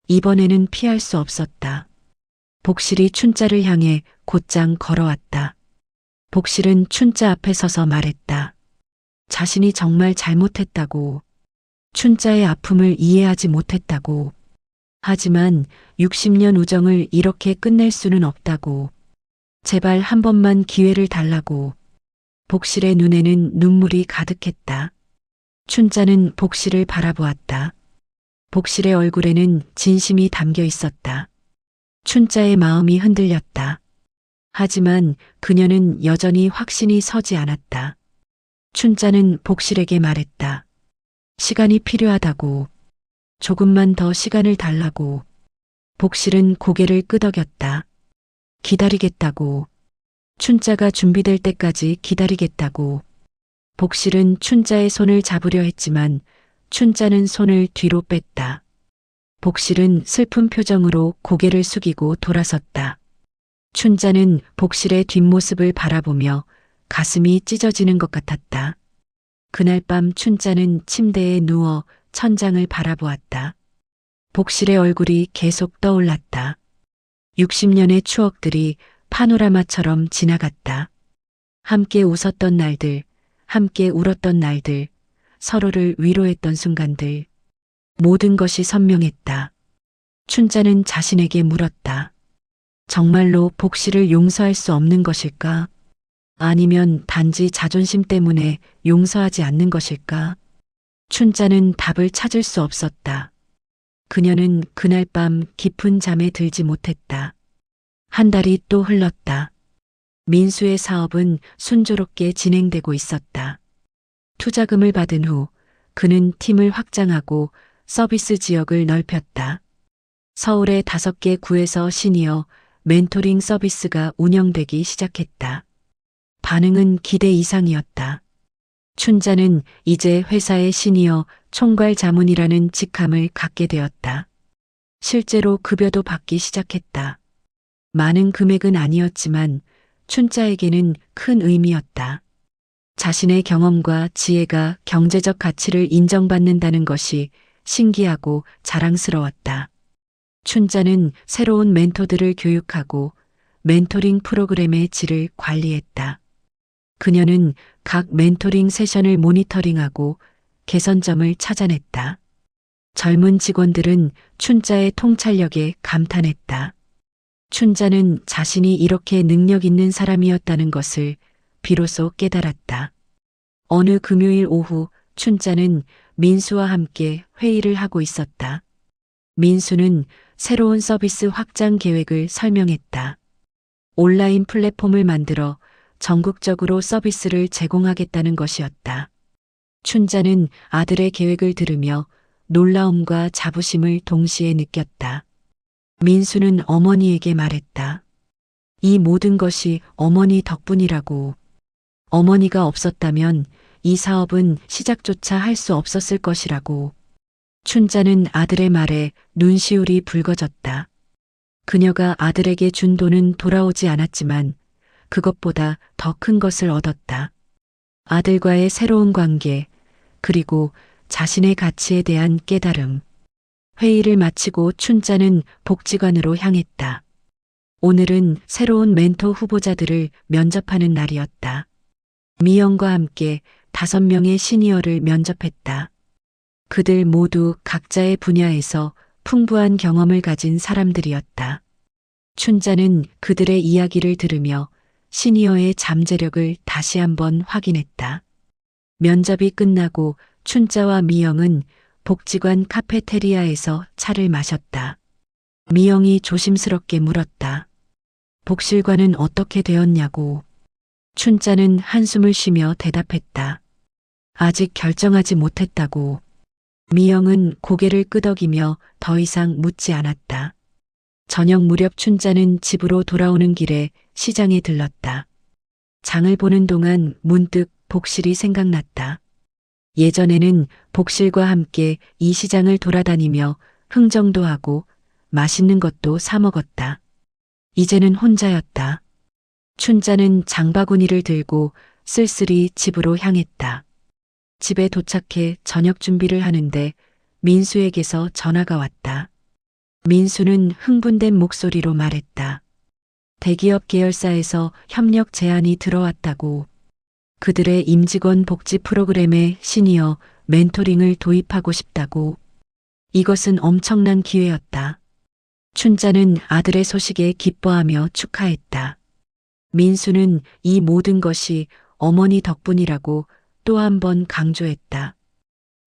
이번에는 피할 수 없었다. 복실이 춘자를 향해 곧장 걸어왔다. 복실은 춘자 앞에 서서 말했다. 자신이 정말 잘못했다고. 춘자의 아픔을 이해하지 못했다고. 하지만 60년 우정을 이렇게 끝낼 수는 없다고. 제발 한 번만 기회를 달라고. 복실의 눈에는 눈물이 가득했다. 춘자는 복실을 바라보았다. 복실의 얼굴에는 진심이 담겨 있었다. 춘자의 마음이 흔들렸다. 하지만 그녀는 여전히 확신이 서지 않았다. 춘자는 복실에게 말했다. 시간이 필요하다고. 조금만 더 시간을 달라고. 복실은 고개를 끄덕였다. 기다리겠다고. 춘자가 준비될 때까지 기다리겠다고. 복실은 춘자의 손을 잡으려 했지만 춘자는 손을 뒤로 뺐다. 복실은 슬픈 표정으로 고개를 숙이고 돌아섰다. 춘자는 복실의 뒷모습을 바라보며 가슴이 찢어지는 것 같았다. 그날 밤 춘자는 침대에 누워 천장을 바라보았다. 복실의 얼굴이 계속 떠올랐다. 60년의 추억들이 파노라마처럼 지나갔다. 함께 웃었던 날들, 함께 울었던 날들, 서로를 위로했던 순간들. 모든 것이 선명했다. 춘자는 자신에게 물었다. 정말로 복실을 용서할 수 없는 것일까? 아니면 단지 자존심 때문에 용서하지 않는 것일까? 춘자는 답을 찾을 수 없었다. 그녀는 그날 밤 깊은 잠에 들지 못했다. 한 달이 또 흘렀다. 민수의 사업은 순조롭게 진행되고 있었다. 투자금을 받은 후 그는 팀을 확장하고 서비스 지역을 넓혔다. 서울의 5개 구에서 시니어 멘토링 서비스가 운영되기 시작했다. 반응은 기대 이상이었다. 춘자는 이제 회사의 시니어 총괄 자문이라는 직함을 갖게 되었다. 실제로 급여도 받기 시작했다. 많은 금액은 아니었지만 춘자에게는 큰 의미였다. 자신의 경험과 지혜가 경제적 가치를 인정받는다는 것이 신기하고 자랑스러웠다. 춘자는 새로운 멘토들을 교육하고 멘토링 프로그램의 질을 관리했다. 그녀는 각 멘토링 세션을 모니터링하고 개선점을 찾아냈다. 젊은 직원들은 춘자의 통찰력에 감탄했다. 춘자는 자신이 이렇게 능력 있는 사람이었다는 것을 비로소 깨달았다. 어느 금요일 오후 춘자는 민수와 함께 회의를 하고 있었다. 민수는 새로운 서비스 확장 계획을 설명했다. 온라인 플랫폼을 만들어 전국적으로 서비스를 제공하겠다는 것이었다. 춘자는 아들의 계획을 들으며 놀라움과 자부심을 동시에 느꼈다. 민수는 어머니에게 말했다. 이 모든 것이 어머니 덕분이라고. 어머니가 없었다면 이 사업은 시작조차 할 수 없었을 것이라고. 춘자는 아들의 말에 눈시울이 붉어졌다. 그녀가 아들에게 준 돈은 돌아오지 않았지만 그것보다 더 큰 것을 얻었다. 아들과의 새로운 관계, 그리고 자신의 가치에 대한 깨달음. 회의를 마치고 춘자는 복지관으로 향했다. 오늘은 새로운 멘토 후보자들을 면접하는 날이었다. 미영과 함께 5명의 시니어를 면접했다. 그들 모두 각자의 분야에서 풍부한 경험을 가진 사람들이었다. 춘자는 그들의 이야기를 들으며 시니어의 잠재력을 다시 한번 확인했다. 면접이 끝나고 춘자와 미영은 복지관 카페테리아에서 차를 마셨다. 미영이 조심스럽게 물었다. 복실과는 어떻게 되었냐고. 춘자는 한숨을 쉬며 대답했다. 아직 결정하지 못했다고. 미영은 고개를 끄덕이며 더 이상 묻지 않았다. 저녁 무렵 춘자는 집으로 돌아오는 길에 시장에 들렀다. 장을 보는 동안 문득 복실이 생각났다. 예전에는 복실과 함께 이 시장을 돌아다니며 흥정도 하고 맛있는 것도 사 먹었다. 이제는 혼자였다. 춘자는 장바구니를 들고 쓸쓸히 집으로 향했다. 집에 도착해 저녁 준비를 하는데 민수에게서 전화가 왔다. 민수는 흥분된 목소리로 말했다. 대기업 계열사에서 협력 제안이 들어왔다고. 그들의 임직원 복지 프로그램에 시니어 멘토링을 도입하고 싶다고. 이것은 엄청난 기회였다. 춘자는 아들의 소식에 기뻐하며 축하했다. 민수는 이 모든 것이 어머니 덕분이라고 또 한 번 강조했다.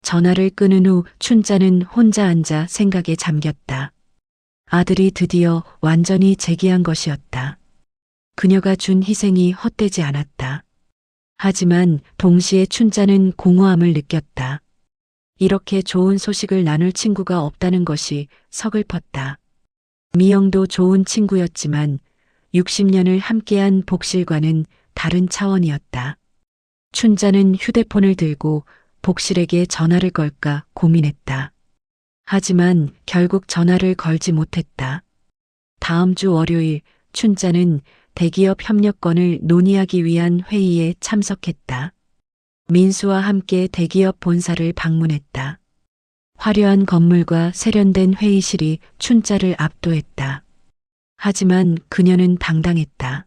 전화를 끊은 후 춘자는 혼자 앉아 생각에 잠겼다. 아들이 드디어 완전히 재기한 것이었다. 그녀가 준 희생이 헛되지 않았다. 하지만 동시에 춘자는 공허함을 느꼈다. 이렇게 좋은 소식을 나눌 친구가 없다는 것이 서글펐다. 미영도 좋은 친구였지만 60년을 함께한 복실과는 다른 차원이었다. 춘자는 휴대폰을 들고 복실에게 전화를 걸까 고민했다. 하지만 결국 전화를 걸지 못했다. 다음 주 월요일 춘자는 대기업 협력권을 논의하기 위한 회의에 참석했다. 민수와 함께 대기업 본사를 방문했다. 화려한 건물과 세련된 회의실이 춘자를 압도했다. 하지만 그녀는 당당했다.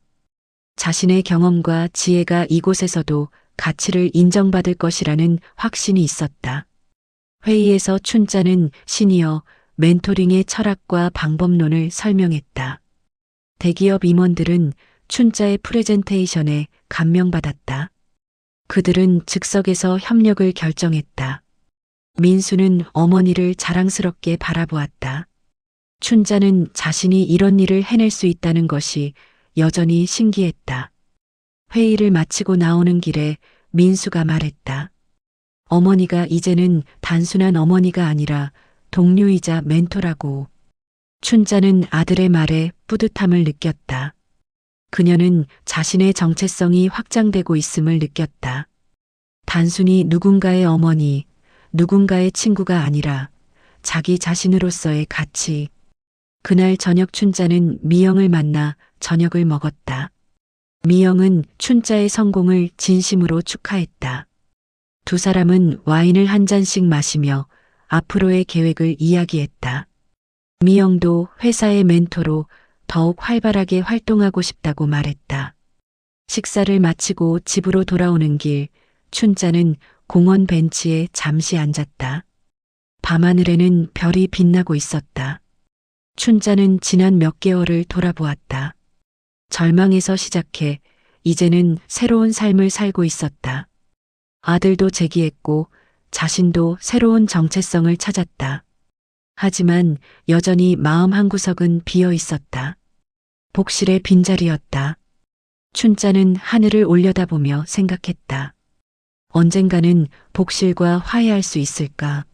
자신의 경험과 지혜가 이곳에서도 가치를 인정받을 것이라는 확신이 있었다. 회의에서 춘자는 시니어 멘토링의 철학과 방법론을 설명했다. 대기업 임원들은 춘자의 프레젠테이션에 감명받았다. 그들은 즉석에서 협력을 결정했다. 민수는 어머니를 자랑스럽게 바라보았다. 춘자는 자신이 이런 일을 해낼 수 있다는 것이 여전히 신기했다. 회의를 마치고 나오는 길에 민수가 말했다. 어머니가 이제는 단순한 어머니가 아니라 동료이자 멘토라고. 춘자는 아들의 말에 뿌듯함을 느꼈다. 그녀는 자신의 정체성이 확장되고 있음을 느꼈다. 단순히 누군가의 어머니, 누군가의 친구가 아니라 자기 자신으로서의 가치. 그날 저녁 춘자는 미영을 만나 저녁을 먹었다. 미영은 춘자의 성공을 진심으로 축하했다. 두 사람은 와인을 한 잔씩 마시며 앞으로의 계획을 이야기했다. 미영도 회사의 멘토로 더욱 활발하게 활동하고 싶다고 말했다. 식사를 마치고 집으로 돌아오는 길, 춘자는 공원 벤치에 잠시 앉았다. 밤하늘에는 별이 빛나고 있었다. 춘자는 지난 몇 개월을 돌아보았다. 절망에서 시작해 이제는 새로운 삶을 살고 있었다. 아들도 재기했고 자신도 새로운 정체성을 찾았다. 하지만 여전히 마음 한구석은 비어 있었다. 복실의 빈자리였다. 춘자는 하늘을 올려다보며 생각했다. 언젠가는 복실과 화해할 수 있을까?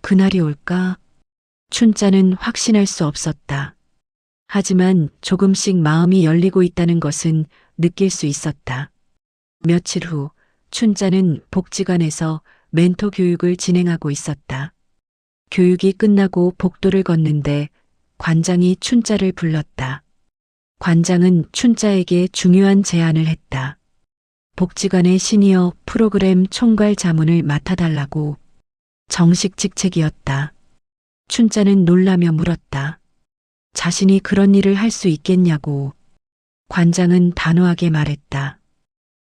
그날이 올까? 춘자는 확신할 수 없었다. 하지만 조금씩 마음이 열리고 있다는 것은 느낄 수 있었다. 며칠 후 춘자는 복지관에서 멘토 교육을 진행하고 있었다. 교육이 끝나고 복도를 걷는데 관장이 춘자를 불렀다. 관장은 춘자에게 중요한 제안을 했다. 복지관의 시니어 프로그램 총괄 자문을 맡아달라고. 정식 직책이었다. 춘자는 놀라며 물었다. 자신이 그런 일을 할 수 있겠냐고. 관장은 단호하게 말했다.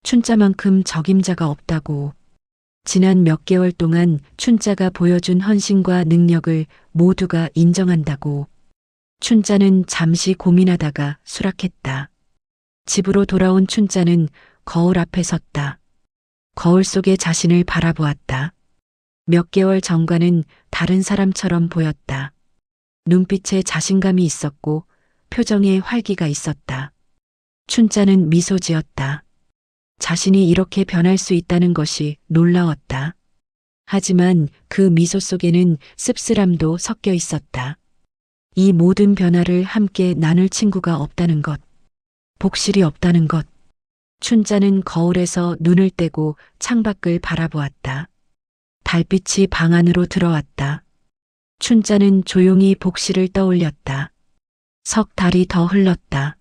춘자만큼 적임자가 없다고. 지난 몇 개월 동안 춘자가 보여준 헌신과 능력을 모두가 인정한다고. 춘자는 잠시 고민하다가 수락했다. 집으로 돌아온 춘자는 거울 앞에 섰다. 거울 속의 자신을 바라보았다. 몇 개월 전과는 다른 사람처럼 보였다. 눈빛에 자신감이 있었고 표정에 활기가 있었다. 춘자는 미소 지었다. 자신이 이렇게 변할 수 있다는 것이 놀라웠다. 하지만 그 미소 속에는 씁쓸함도 섞여 있었다. 이 모든 변화를 함께 나눌 친구가 없다는 것. 복실이 없다는 것. 춘자는 거울에서 눈을 떼고 창밖을 바라보았다. 달빛이 방 안으로 들어왔다. 춘자는 조용히 복실을 떠올렸다. 석 달이 더 흘렀다.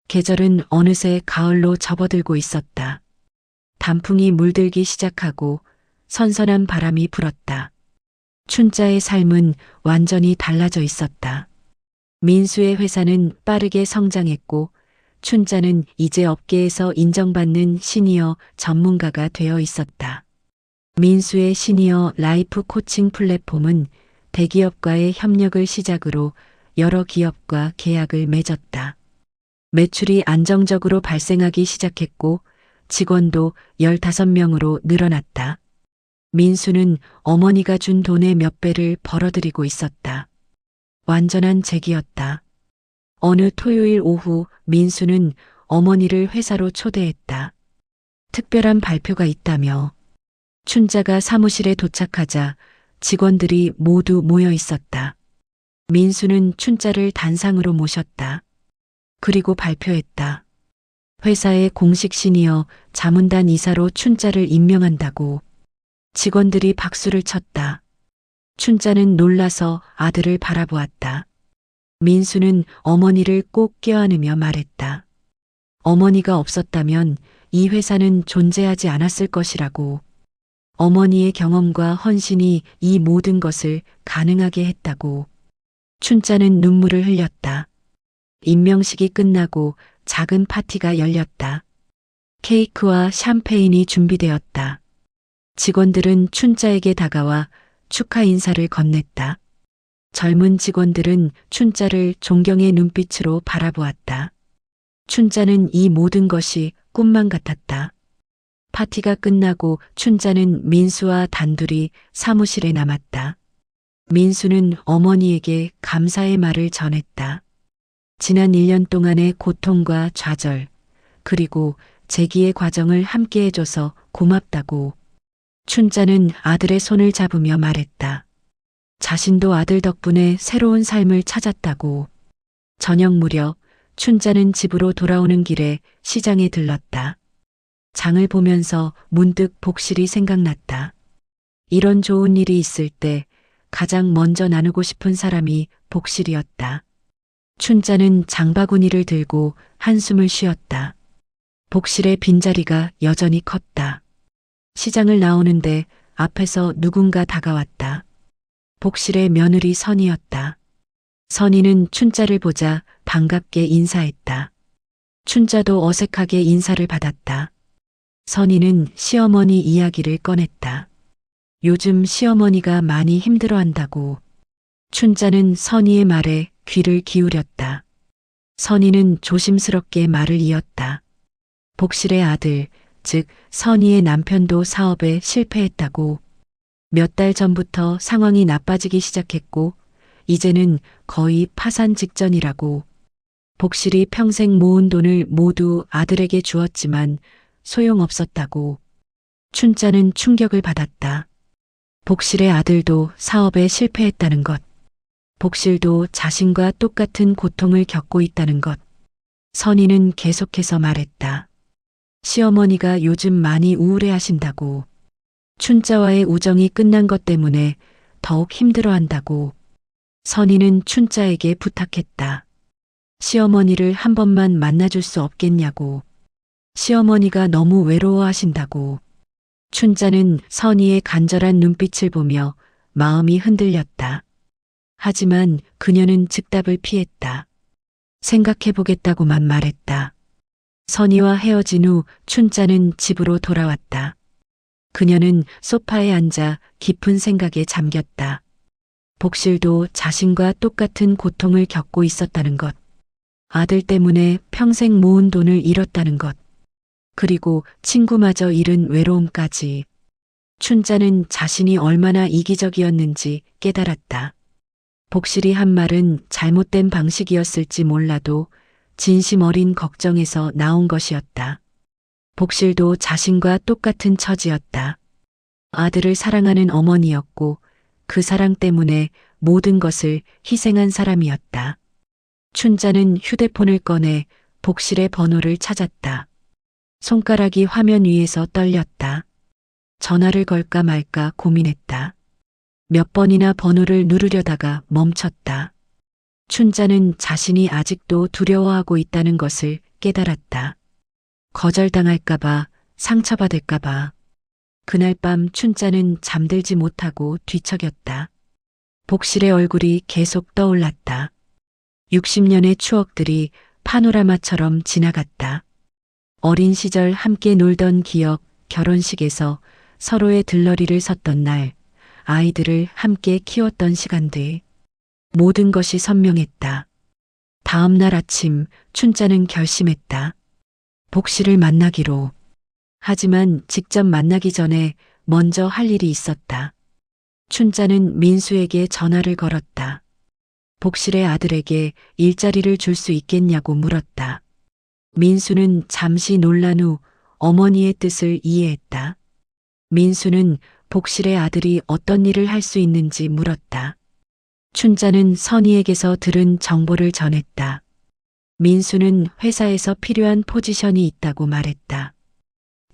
계절은 어느새 가을로 접어들고 있었다. 단풍이 물들기 시작하고 선선한 바람이 불었다. 춘자의 삶은 완전히 달라져 있었다. 민수의 회사는 빠르게 성장했고 춘자는 이제 업계에서 인정받는 시니어 전문가가 되어 있었다. 민수의 시니어 라이프 코칭 플랫폼은 대기업과의 협력을 시작으로 여러 기업과 계약을 맺었다. 매출이 안정적으로 발생하기 시작했고 직원도 15명으로 늘어났다. 민수는 어머니가 준 돈의 몇 배를 벌어들이고 있었다. 완전한 재기였다. 어느 토요일 오후 민수는 어머니를 회사로 초대했다. 특별한 발표가 있다며. 춘자가 사무실에 도착하자 직원들이 모두 모여 있었다. 민수는 춘자를 단상으로 모셨다. 그리고 발표했다. 회사의 공식 시니어 자문단 이사로 춘자를 임명한다고. 직원들이 박수를 쳤다. 춘자는 놀라서 아들을 바라보았다. 민수는 어머니를 꼭 껴안으며 말했다. 어머니가 없었다면 이 회사는 존재하지 않았을 것이라고. 어머니의 경험과 헌신이 이 모든 것을 가능하게 했다고. 춘자는 눈물을 흘렸다. 임명식이 끝나고 작은 파티가 열렸다. 케이크와 샴페인이 준비되었다. 직원들은 춘자에게 다가와 축하 인사를 건넸다. 젊은 직원들은 춘자를 존경의 눈빛으로 바라보았다. 춘자는 이 모든 것이 꿈만 같았다. 파티가 끝나고 춘자는 민수와 단둘이 사무실에 남았다. 민수는 어머니에게 감사의 말을 전했다. 지난 1년 동안의 고통과 좌절, 그리고 재기의 과정을 함께 해줘서 고맙다고. 춘자는 아들의 손을 잡으며 말했다. 자신도 아들 덕분에 새로운 삶을 찾았다고. 저녁 무렵 춘자는 집으로 돌아오는 길에 시장에 들렀다. 장을 보면서 문득 복실이 생각났다. 이런 좋은 일이 있을 때 가장 먼저 나누고 싶은 사람이 복실이었다. 춘자는 장바구니를 들고 한숨을 쉬었다. 복실의 빈자리가 여전히 컸다. 시장을 나오는데 앞에서 누군가 다가왔다. 복실의 며느리 선이었다. 선이는 춘자를 보자 반갑게 인사했다. 춘자도 어색하게 인사를 받았다. 선이는 시어머니 이야기를 꺼냈다. 요즘 시어머니가 많이 힘들어한다고. 춘자는 선이의 말에 귀를 기울였다. 선이는 조심스럽게 말을 이었다. 복실의 아들, 즉 선이의 남편도 사업에 실패했다고. 몇 달 전부터 상황이 나빠지기 시작했고 이제는 거의 파산 직전이라고. 복실이 평생 모은 돈을 모두 아들에게 주었지만 소용없었다고. 춘자는 충격을 받았다. 복실의 아들도 사업에 실패했다는 것. 복실도 자신과 똑같은 고통을 겪고 있다는 것. 선이는 계속해서 말했다. 시어머니가 요즘 많이 우울해하신다고. 춘자와의 우정이 끝난 것 때문에 더욱 힘들어한다고. 선이는 춘자에게 부탁했다. 시어머니를 한 번만 만나줄 수 없겠냐고. 시어머니가 너무 외로워하신다고. 춘자는 선이의 간절한 눈빛을 보며 마음이 흔들렸다. 하지만 그녀는 즉답을 피했다. 생각해보겠다고만 말했다. 선이와 헤어진 후 춘자는 집으로 돌아왔다. 그녀는 소파에 앉아 깊은 생각에 잠겼다. 복실도 자신과 똑같은 고통을 겪고 있었다는 것. 아들 때문에 평생 모은 돈을 잃었다는 것. 그리고 친구마저 잃은 외로움까지. 춘자는 자신이 얼마나 이기적이었는지 깨달았다. 복실이 한 말은 잘못된 방식이었을지 몰라도 진심 어린 걱정에서 나온 것이었다. 복실도 자신과 똑같은 처지였다. 아들을 사랑하는 어머니였고 그 사랑 때문에 모든 것을 희생한 사람이었다. 춘자는 휴대폰을 꺼내 복실의 번호를 찾았다. 손가락이 화면 위에서 떨렸다. 전화를 걸까 말까 고민했다. 몇 번이나 번호를 누르려다가 멈췄다. 춘자는 자신이 아직도 두려워하고 있다는 것을 깨달았다. 거절당할까봐, 상처받을까봐. 그날 밤 춘자는 잠들지 못하고 뒤척였다. 복실의 얼굴이 계속 떠올랐다. 60년의 추억들이 파노라마처럼 지나갔다. 어린 시절 함께 놀던 기억, 결혼식에서 서로의 들러리를 섰던 날, 아이들을 함께 키웠던 시간들. 모든 것이 선명했다. 다음 날 아침 춘자는 결심했다. 복실을 만나기로. 하지만 직접 만나기 전에 먼저 할 일이 있었다. 춘자는 민수에게 전화를 걸었다. 복실의 아들에게 일자리를 줄 수 있겠냐고 물었다. 민수는 잠시 놀란 후 어머니의 뜻을 이해했다. 민수는 복실의 아들이 어떤 일을 할 수 있는지 물었다. 춘자는 선희에게서 들은 정보를 전했다. 민수는 회사에서 필요한 포지션이 있다고 말했다.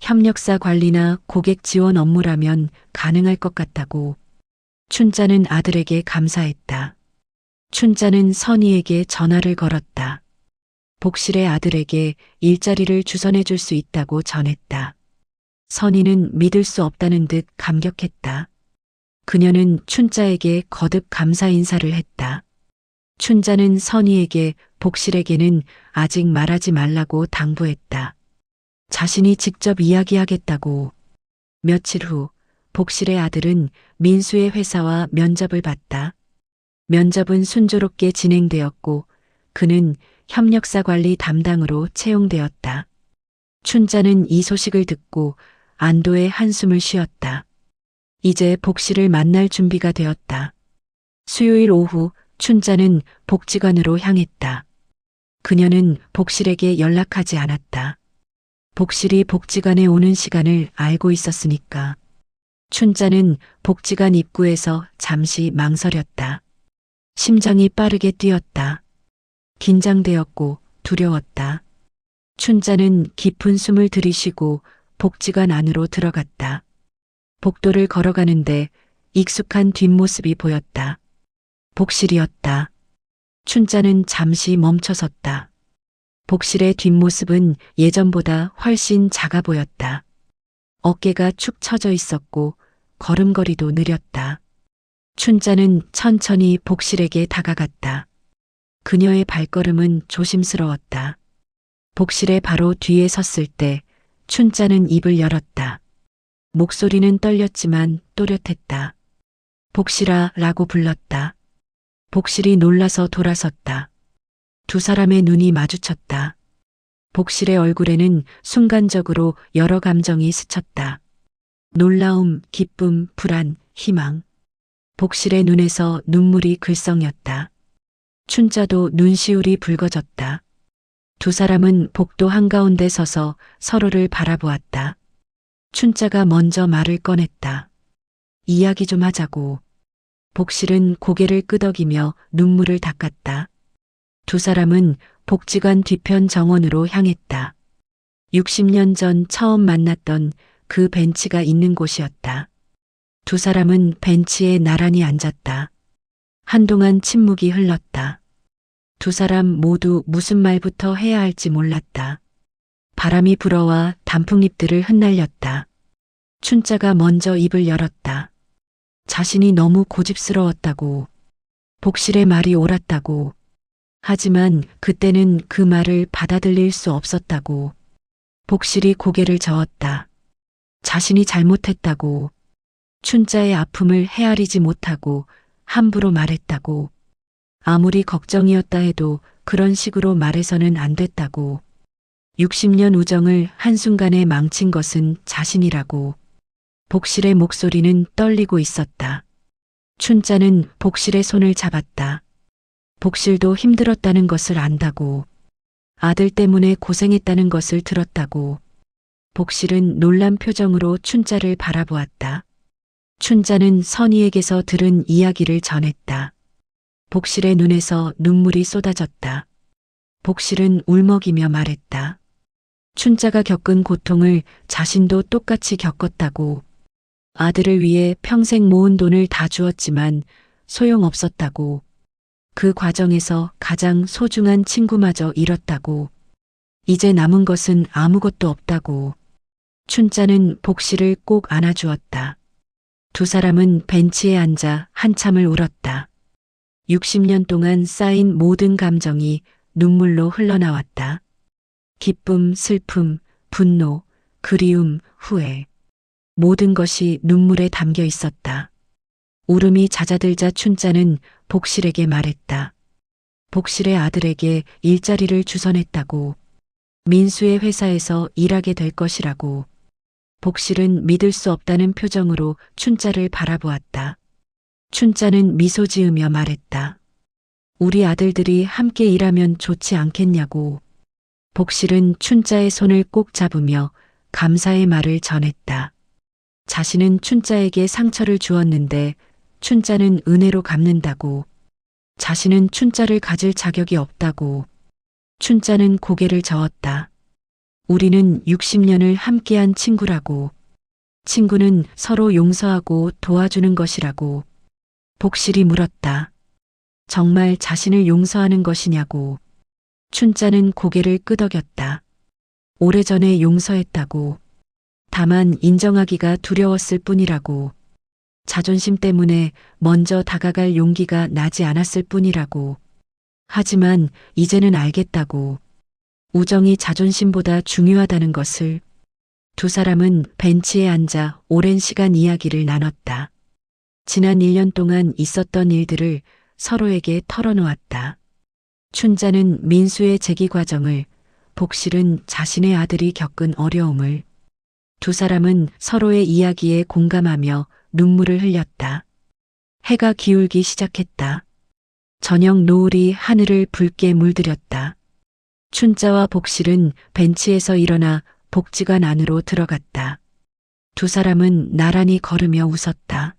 협력사 관리나 고객 지원 업무라면 가능할 것 같다고. 춘자는 아들에게 감사했다. 춘자는 선희에게 전화를 걸었다. 복실의 아들에게 일자리를 주선해 줄 수 있다고 전했다. 선희는 믿을 수 없다는 듯 감격했다. 그녀는 춘자에게 거듭 감사 인사를 했다. 춘자는 선희에게 복실에게는 아직 말하지 말라고 당부했다. 자신이 직접 이야기하겠다고. 며칠 후 복실의 아들은 민수의 회사와 면접을 봤다. 면접은 순조롭게 진행되었고 그는 협력사 관리 담당으로 채용되었다. 춘자는 이 소식을 듣고 안도의 한숨을 쉬었다. 이제 복실을 만날 준비가 되었다. 수요일 오후 춘자는 복지관으로 향했다. 그녀는 복실에게 연락하지 않았다. 복실이 복지관에 오는 시간을 알고 있었으니까. 춘자는 복지관 입구에서 잠시 망설였다. 심장이 빠르게 뛰었다. 긴장되었고 두려웠다. 춘자는 깊은 숨을 들이쉬고 복지관 안으로 들어갔다. 복도를 걸어가는데 익숙한 뒷모습이 보였다. 복실이었다. 춘자는 잠시 멈춰섰다. 복실의 뒷모습은 예전보다 훨씬 작아 보였다. 어깨가 축 처져 있었고 걸음걸이도 느렸다. 춘자는 천천히 복실에게 다가갔다. 그녀의 발걸음은 조심스러웠다. 복실의 바로 뒤에 섰을 때 춘자는 입을 열었다. 목소리는 떨렸지만 또렷했다. 복실아 라고 불렀다. 복실이 놀라서 돌아섰다. 두 사람의 눈이 마주쳤다. 복실의 얼굴에는 순간적으로 여러 감정이 스쳤다. 놀라움, 기쁨, 불안, 희망. 복실의 눈에서 눈물이 글썽였다. 춘자도 눈시울이 붉어졌다. 두 사람은 복도 한가운데 서서 서로를 바라보았다. 춘자가 먼저 말을 꺼냈다. 이야기 좀 하자고. 복실은 고개를 끄덕이며 눈물을 닦았다. 두 사람은 복지관 뒤편 정원으로 향했다. 60년 전 처음 만났던 그 벤치가 있는 곳이었다. 두 사람은 벤치에 나란히 앉았다. 한동안 침묵이 흘렀다. 두 사람 모두 무슨 말부터 해야 할지 몰랐다. 바람이 불어와 단풍잎들을 흩날렸다. 춘자가 먼저 입을 열었다. 자신이 너무 고집스러웠다고. 복실의 말이 옳았다고. 하지만 그때는 그 말을 받아들일 수 없었다고. 복실이 고개를 저었다. 자신이 잘못했다고. 춘자의 아픔을 헤아리지 못하고 함부로 말했다고. 아무리 걱정이었다 해도 그런 식으로 말해서는 안 됐다고. 60년 우정을 한순간에 망친 것은 자신이라고. 복실의 목소리는 떨리고 있었다. 춘자는 복실의 손을 잡았다. 복실도 힘들었다는 것을 안다고. 아들 때문에 고생했다는 것을 들었다고. 복실은 놀란 표정으로 춘자를 바라보았다. 춘자는 선희에게서 들은 이야기를 전했다. 복실의 눈에서 눈물이 쏟아졌다. 복실은 울먹이며 말했다. 춘자가 겪은 고통을 자신도 똑같이 겪었다고. 아들을 위해 평생 모은 돈을 다 주었지만 소용없었다고. 그 과정에서 가장 소중한 친구마저 잃었다고. 이제 남은 것은 아무것도 없다고. 춘자는 복실을 꼭 안아주었다. 두 사람은 벤치에 앉아 한참을 울었다. 60년 동안 쌓인 모든 감정이 눈물로 흘러나왔다. 기쁨, 슬픔, 분노, 그리움, 후회. 모든 것이 눈물에 담겨 있었다. 울음이 잦아들자 춘자는 복실에게 말했다. 복실의 아들에게 일자리를 주선했다고. 민수의 회사에서 일하게 될 것이라고. 복실은 믿을 수 없다는 표정으로 춘자를 바라보았다. 춘자는 미소 지으며 말했다. 우리 아들들이 함께 일하면 좋지 않겠냐고. 복실은 춘자의 손을 꼭 잡으며 감사의 말을 전했다. 자신은 춘자에게 상처를 주었는데 춘자는 은혜로 갚는다고. 자신은 춘자를 가질 자격이 없다고. 춘자는 고개를 저었다. 우리는 60년을 함께한 친구라고. 친구는 서로 용서하고 도와주는 것이라고. 복실이 물었다. 정말 자신을 용서하는 것이냐고. 춘자는 고개를 끄덕였다. 오래전에 용서했다고. 다만 인정하기가 두려웠을 뿐이라고. 자존심 때문에 먼저 다가갈 용기가 나지 않았을 뿐이라고. 하지만 이제는 알겠다고. 우정이 자존심보다 중요하다는 것을. 두 사람은 벤치에 앉아 오랜 시간 이야기를 나눴다. 지난 1년 동안 있었던 일들을 서로에게 털어놓았다. 춘자는 민수의 재기 과정을, 복실은 자신의 아들이 겪은 어려움을. 두 사람은 서로의 이야기에 공감하며 눈물을 흘렸다. 해가 기울기 시작했다. 저녁 노을이 하늘을 붉게 물들였다. 춘자와 복실은 벤치에서 일어나 복지관 안으로 들어갔다. 두 사람은 나란히 걸으며 웃었다.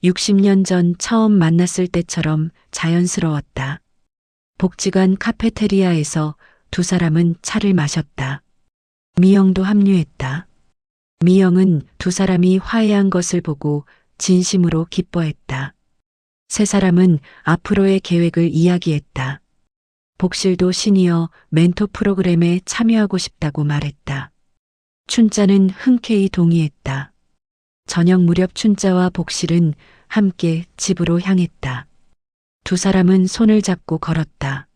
60년 전 처음 만났을 때처럼 자연스러웠다. 복지관 카페테리아에서 두 사람은 차를 마셨다. 미영도 합류했다. 미영은 두 사람이 화해한 것을 보고 진심으로 기뻐했다. 세 사람은 앞으로의 계획을 이야기했다. 복실도 시니어 멘토 프로그램에 참여하고 싶다고 말했다. 춘자는 흔쾌히 동의했다. 저녁 무렵 춘자와 복실은 함께 집으로 향했다. 두 사람은 손을 잡고 걸었다.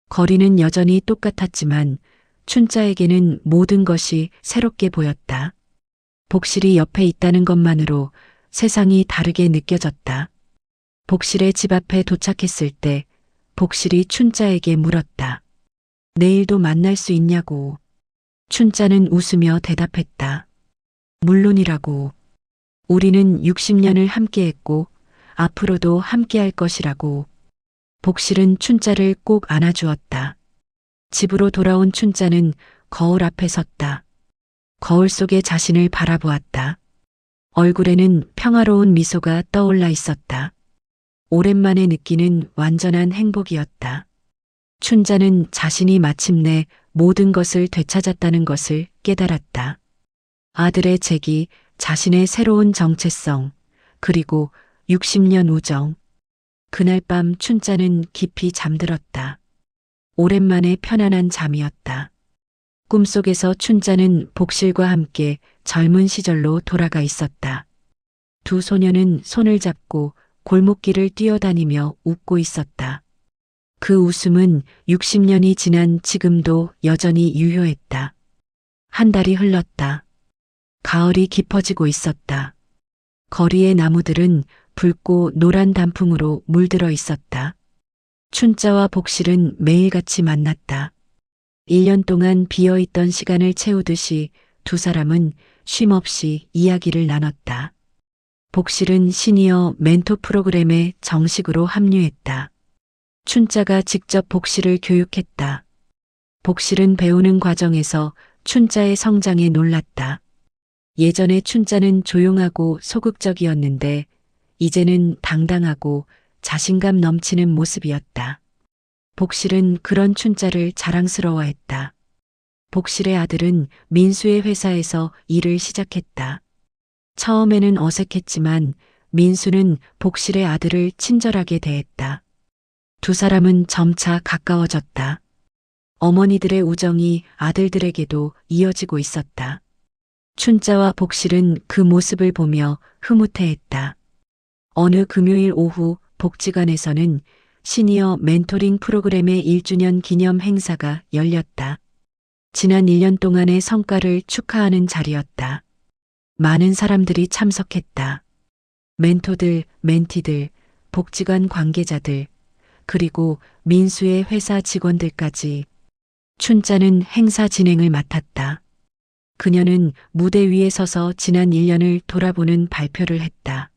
거리는 여전히 똑같았지만 춘자에게는 모든 것이 새롭게 보였다. 복실이 옆에 있다는 것만으로 세상이 다르게 느껴졌다. 복실의 집 앞에 도착했을 때 복실이 춘자에게 물었다. 내일도 만날 수 있냐고. 춘자는 웃으며 대답했다. 물론이라고. 우리는 60년을 함께했고 앞으로도 함께할 것이라고. 복실은 춘자를 꼭 안아주었다. 집으로 돌아온 춘자는 거울 앞에 섰다. 거울 속에 자신을 바라보았다. 얼굴에는 평화로운 미소가 떠올라 있었다. 오랜만에 느끼는 완전한 행복이었다. 춘자는 자신이 마침내 모든 것을 되찾았다는 것을 깨달았다. 아들의 재기, 자신의 새로운 정체성, 그리고 60년 우정. 그날 밤 춘자는 깊이 잠들었다. 오랜만에 편안한 잠이었다. 꿈속에서 춘자는 복실과 함께 젊은 시절로 돌아가 있었다. 두 소녀는 손을 잡고 골목길을 뛰어다니며 웃고 있었다. 그 웃음은 60년이 지난 지금도 여전히 유효했다. 한 달이 흘렀다. 가을이 깊어지고 있었다. 거리의 나무들은 붉고 노란 단풍으로 물들어 있었다. 춘자와 복실은 매일같이 만났다. 1년 동안 비어있던 시간을 채우듯이 두 사람은 쉼없이 이야기를 나눴다. 복실은 시니어 멘토 프로그램에 정식으로 합류했다. 춘자가 직접 복실을 교육했다. 복실은 배우는 과정에서 춘자의 성장에 놀랐다. 예전에 춘자는 조용하고 소극적이었는데 이제는 당당하고 자신감 넘치는 모습이었다. 복실은 그런 춘자를 자랑스러워했다. 복실의 아들은 민수의 회사에서 일을 시작했다. 처음에는 어색했지만 민수는 복실의 아들을 친절하게 대했다. 두 사람은 점차 가까워졌다. 어머니들의 우정이 아들들에게도 이어지고 있었다. 춘자와 복실은 그 모습을 보며 흐뭇해했다. 어느 금요일 오후 복지관에서는 시니어 멘토링 프로그램의 1주년 기념 행사가 열렸다. 지난 1년 동안의 성과를 축하하는 자리였다. 많은 사람들이 참석했다. 멘토들, 멘티들, 복지관 관계자들, 그리고 민수의 회사 직원들까지. 춘자는 행사 진행을 맡았다. 그녀는 무대 위에 서서 지난 1년을 돌아보는 발표를 했다.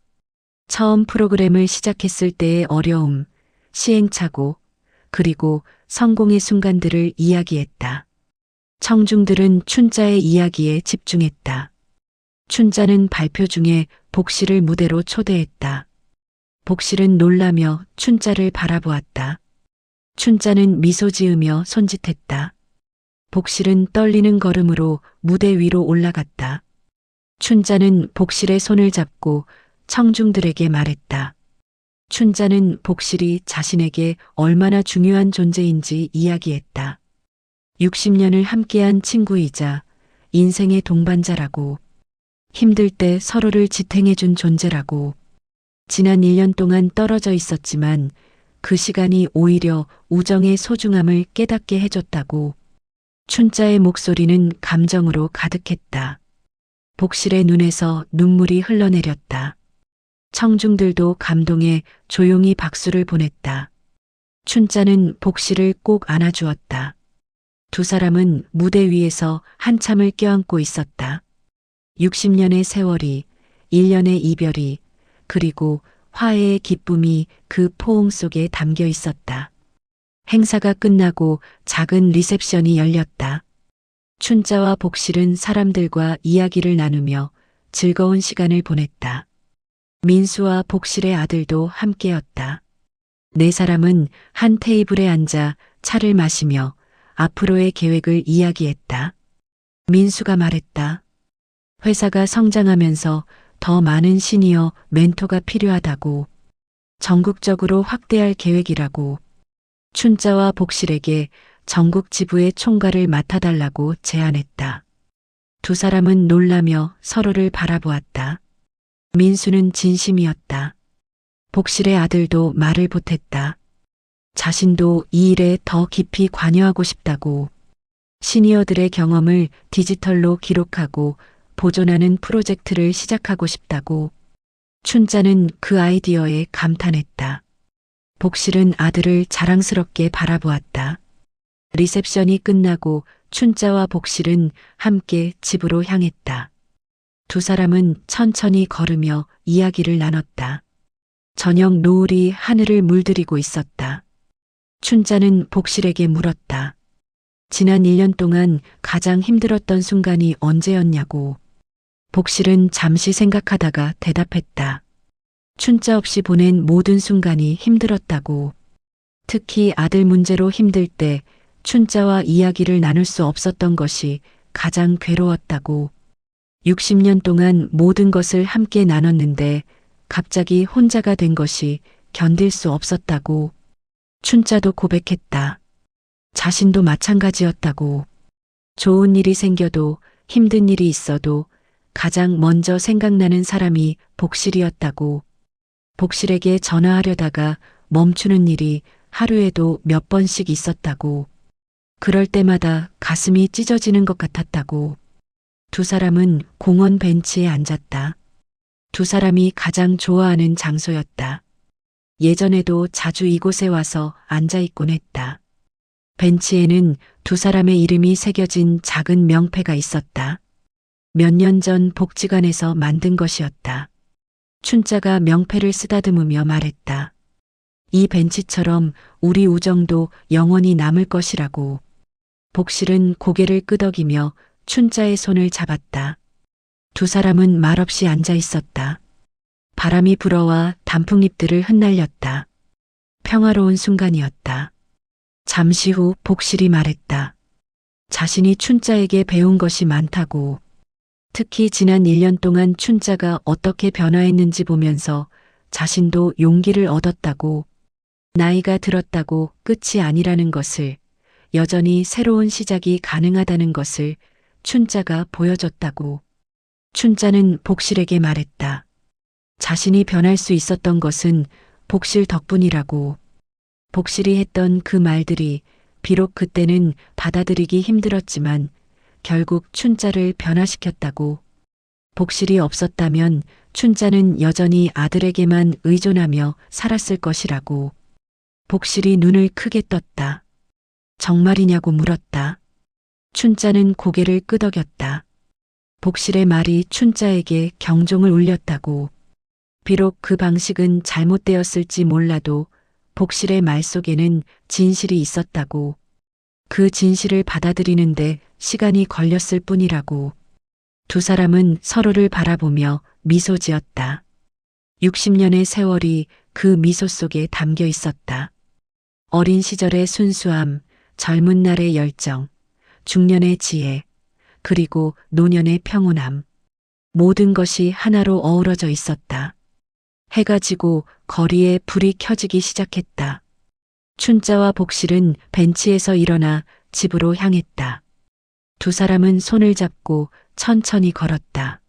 처음 프로그램을 시작했을 때의 어려움, 시행착오, 그리고 성공의 순간들을 이야기했다. 청중들은 춘자의 이야기에 집중했다. 춘자는 발표 중에 복실을 무대로 초대했다. 복실은 놀라며 춘자를 바라보았다. 춘자는 미소 지으며 손짓했다. 복실은 떨리는 걸음으로 무대 위로 올라갔다. 춘자는 복실의 손을 잡고 청중들에게 말했다. 춘자는 복실이 자신에게 얼마나 중요한 존재인지 이야기했다. 60년을 함께한 친구이자 인생의 동반자라고, 힘들 때 서로를 지탱해준 존재라고, 지난 1년 동안 떨어져 있었지만 그 시간이 오히려 우정의 소중함을 깨닫게 해줬다고. 춘자의 목소리는 감정으로 가득했다. 복실의 눈에서 눈물이 흘러내렸다. 청중들도 감동에 조용히 박수를 보냈다. 춘자는 복실을 꼭 안아주었다. 두 사람은 무대 위에서 한참을 껴안고 있었다. 60년의 세월이, 1년의 이별이, 그리고 화해의 기쁨이 그 포옹 속에 담겨 있었다. 행사가 끝나고 작은 리셉션이 열렸다. 춘자와 복실은 사람들과 이야기를 나누며 즐거운 시간을 보냈다. 민수와 복실의 아들도 함께였다. 네 사람은 한 테이블에 앉아 차를 마시며 앞으로의 계획을 이야기했다. 민수가 말했다. 회사가 성장하면서 더 많은 시니어 멘토가 필요하다고. 전국적으로 확대할 계획이라고. 춘자와 복실에게 전국 지부의 총괄을 맡아달라고 제안했다. 두 사람은 놀라며 서로를 바라보았다. 민수는 진심이었다. 복실의 아들도 말을 보탰다. 자신도 이 일에 더 깊이 관여하고 싶다고. 시니어들의 경험을 디지털로 기록하고 보존하는 프로젝트를 시작하고 싶다고. 춘자는 그 아이디어에 감탄했다. 복실은 아들을 자랑스럽게 바라보았다. 리셉션이 끝나고 춘자와 복실은 함께 집으로 향했다. 두 사람은 천천히 걸으며 이야기를 나눴다. 저녁 노을이 하늘을 물들이고 있었다. 춘자는 복실에게 물었다. 지난 1년 동안 가장 힘들었던 순간이 언제였냐고. 복실은 잠시 생각하다가 대답했다. 춘자 없이 보낸 모든 순간이 힘들었다고. 특히 아들 문제로 힘들 때 춘자와 이야기를 나눌 수 없었던 것이 가장 괴로웠다고. 60년 동안 모든 것을 함께 나눴는데 갑자기 혼자가 된 것이 견딜 수 없었다고. 춘자도 고백했다. 자신도 마찬가지였다고. 좋은 일이 생겨도 힘든 일이 있어도 가장 먼저 생각나는 사람이 복실이었다고. 복실에게 전화하려다가 멈추는 일이 하루에도 몇 번씩 있었다고. 그럴 때마다 가슴이 찢어지는 것 같았다고. 두 사람은 공원 벤치에 앉았다. 두 사람이 가장 좋아하는 장소였다. 예전에도 자주 이곳에 와서 앉아 있곤 했다. 벤치에는 두 사람의 이름이 새겨진 작은 명패가 있었다. 몇 년 전 복지관에서 만든 것이었다. 춘자가 명패를 쓰다듬으며 말했다. 이 벤치처럼 우리 우정도 영원히 남을 것이라고. 복실은 고개를 끄덕이며 춘자의 손을 잡았다. 두 사람은 말없이 앉아 있었다. 바람이 불어와 단풍잎들을 흩날렸다. 평화로운 순간이었다. 잠시 후 복실이 말했다. 자신이 춘자에게 배운 것이 많다고. 특히 지난 1년 동안 춘자가 어떻게 변화했는지 보면서 자신도 용기를 얻었다고. 나이가 들었다고 끝이 아니라는 것을, 여전히 새로운 시작이 가능하다는 것을 춘자가 보여줬다고. 춘자는 복실에게 말했다. 자신이 변할 수 있었던 것은 복실 덕분이라고. 복실이 했던 그 말들이 비록 그때는 받아들이기 힘들었지만 결국 춘자를 변화시켰다고. 복실이 없었다면 춘자는 여전히 아들에게만 의존하며 살았을 것이라고. 복실이 눈을 크게 떴다. 정말이냐고 물었다. 춘자는 고개를 끄덕였다. 복실의 말이 춘자에게 경종을 울렸다고. 비록 그 방식은 잘못되었을지 몰라도 복실의 말 속에는 진실이 있었다고. 그 진실을 받아들이는데 시간이 걸렸을 뿐이라고. 두 사람은 서로를 바라보며 미소 지었다. 60년의 세월이 그 미소 속에 담겨 있었다. 어린 시절의 순수함, 젊은 날의 열정, 중년의 지혜, 그리고 노년의 평온함. 모든 것이 하나로 어우러져 있었다. 해가 지고 거리에 불이 켜지기 시작했다. 춘자와 복실은 벤치에서 일어나 집으로 향했다. 두 사람은 손을 잡고 천천히 걸었다.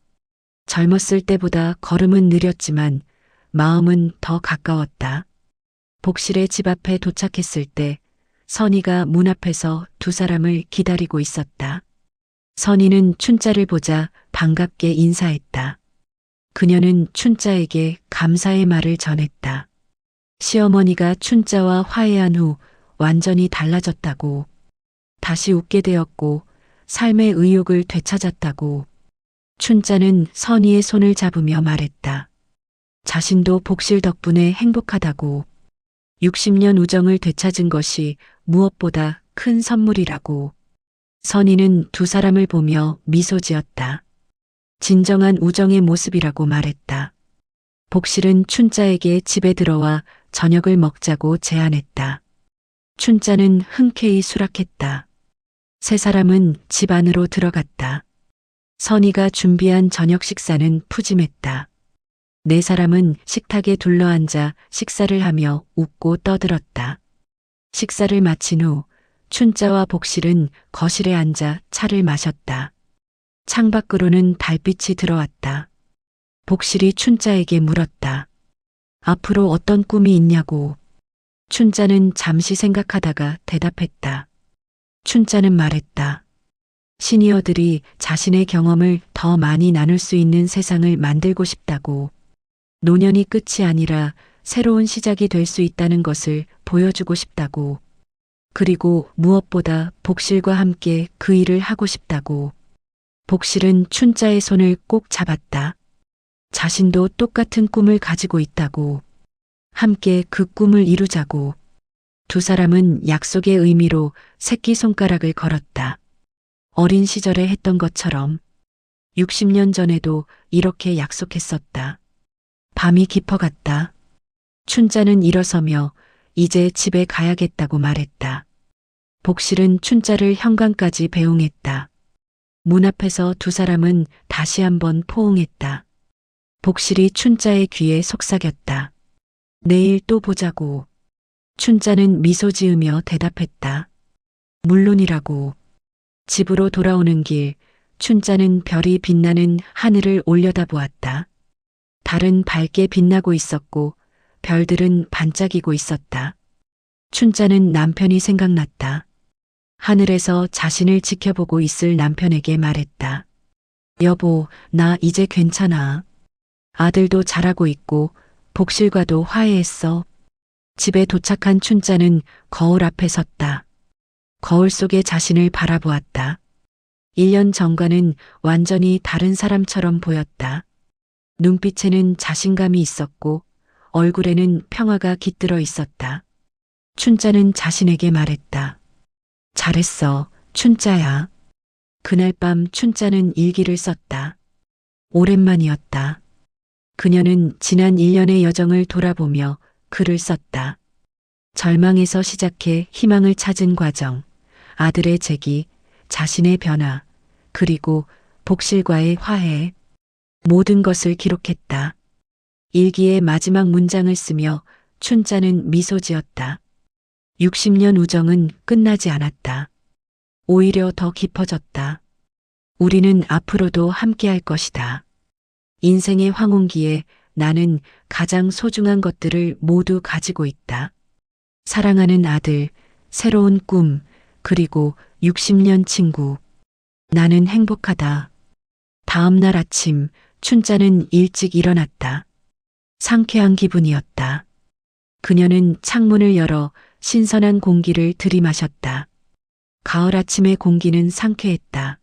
젊었을 때보다 걸음은 느렸지만 마음은 더 가까웠다. 복실의 집 앞에 도착했을 때 선희가 문 앞에서 두 사람을 기다리고 있었다. 선희는 춘자를 보자 반갑게 인사했다. 그녀는 춘자에게 감사의 말을 전했다. 시어머니가 춘자와 화해한 후 완전히 달라졌다고, 다시 웃게 되었고 삶의 의욕을 되찾았다고. 춘자는 선희의 손을 잡으며 말했다. 자신도 복실 덕분에 행복하다고. 60년 우정을 되찾은 것이 무엇보다 큰 선물이라고. 선희는 두 사람을 보며 미소 지었다. 진정한 우정의 모습이라고 말했다. 복실은 춘자에게 집에 들어와 저녁을 먹자고 제안했다. 춘자는 흔쾌히 수락했다. 세 사람은 집 안으로 들어갔다. 선희가 준비한 저녁 식사는 푸짐했다. 네 사람은 식탁에 둘러앉아 식사를 하며 웃고 떠들었다. 식사를 마친 후 춘자와 복실은 거실에 앉아 차를 마셨다. 창밖으로는 달빛이 들어왔다. 복실이 춘자에게 물었다. 앞으로 어떤 꿈이 있냐고. 춘자는 잠시 생각하다가 대답했다. 춘자는 말했다. 시니어들이 자신의 경험을 더 많이 나눌 수 있는 세상을 만들고 싶다고. 노년이 끝이 아니라 새로운 시작이 될 수 있다는 것을 보여주고 싶다고. 그리고 무엇보다 복실과 함께 그 일을 하고 싶다고. 복실은 춘자의 손을 꼭 잡았다. 자신도 똑같은 꿈을 가지고 있다고. 함께 그 꿈을 이루자고. 두 사람은 약속의 의미로 새끼손가락을 걸었다. 어린 시절에 했던 것처럼 60년 전에도 이렇게 약속했었다. 밤이 깊어갔다. 춘자는 일어서며 이제 집에 가야겠다고 말했다. 복실은 춘자를 현관까지 배웅했다. 문 앞에서 두 사람은 다시 한번 포옹했다. 복실이 춘자의 귀에 속삭였다. 내일 또 보자고. 춘자는 미소 지으며 대답했다. 물론이라고. 집으로 돌아오는 길, 춘자는 별이 빛나는 하늘을 올려다보았다. 달은 밝게 빛나고 있었고 별들은 반짝이고 있었다. 춘자는 남편이 생각났다. 하늘에서 자신을 지켜보고 있을 남편에게 말했다. 여보, 나 이제 괜찮아. 아들도 잘하고 있고 복실과도 화해했어. 집에 도착한 춘자는 거울 앞에 섰다. 거울 속에 자신을 바라보았다. 1년 전과는 완전히 다른 사람처럼 보였다. 눈빛에는 자신감이 있었고 얼굴에는 평화가 깃들어 있었다. 춘자는 자신에게 말했다. 잘했어, 춘자야. 그날 밤 춘자는 일기를 썼다. 오랜만이었다. 그녀는 지난 1년의 여정을 돌아보며 글을 썼다. 절망에서 시작해 희망을 찾은 과정, 아들의 재기, 자신의 변화, 그리고 복실과의 화해, 모든 것을 기록했다. 일기의 마지막 문장을 쓰며 춘자는 미소 지었다. 60년 우정은 끝나지 않았다. 오히려 더 깊어졌다. 우리는 앞으로도 함께할 것이다. 인생의 황혼기에 나는 가장 소중한 것들을 모두 가지고 있다. 사랑하는 아들, 새로운 꿈, 그리고 60년 친구. 나는 행복하다. 다음 날 아침, 춘자는 일찍 일어났다. 상쾌한 기분이었다. 그녀는 창문을 열어 신선한 공기를 들이마셨다. 가을 아침의 공기는 상쾌했다.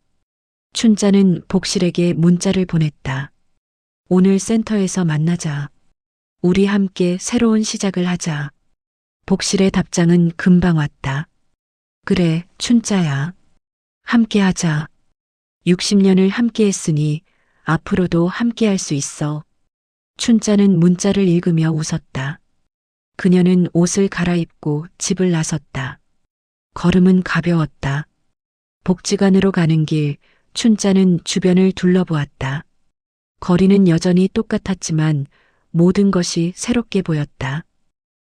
춘자는 복실에게 문자를 보냈다. 오늘 센터에서 만나자. 우리 함께 새로운 시작을 하자. 복실의 답장은 금방 왔다. 그래, 춘자야. 함께 하자. 60년을 함께 했으니 앞으로도 함께 할 수 있어. 춘자는 문자를 읽으며 웃었다. 그녀는 옷을 갈아입고 집을 나섰다. 걸음은 가벼웠다. 복지관으로 가는 길, 춘자는 주변을 둘러보았다. 거리는 여전히 똑같았지만 모든 것이 새롭게 보였다.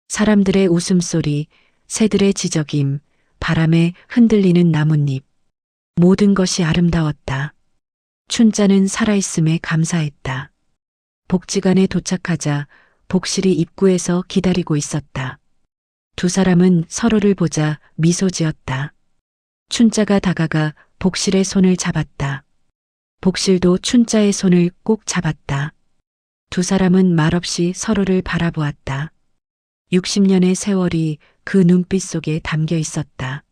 사람들의 웃음소리, 새들의 지저김, 바람에 흔들리는 나뭇잎. 모든 것이 아름다웠다. 춘자는 살아있음에 감사했다. 복지관에 도착하자 복실이 입구에서 기다리고 있었다. 두 사람은 서로를 보자 미소 지었다. 춘자가 다가가 복실의 손을 잡았다. 복실도 춘자의 손을 꼭 잡았다. 두 사람은 말없이 서로를 바라보았다. 60년의 세월이 그 눈빛 속에 담겨 있었다.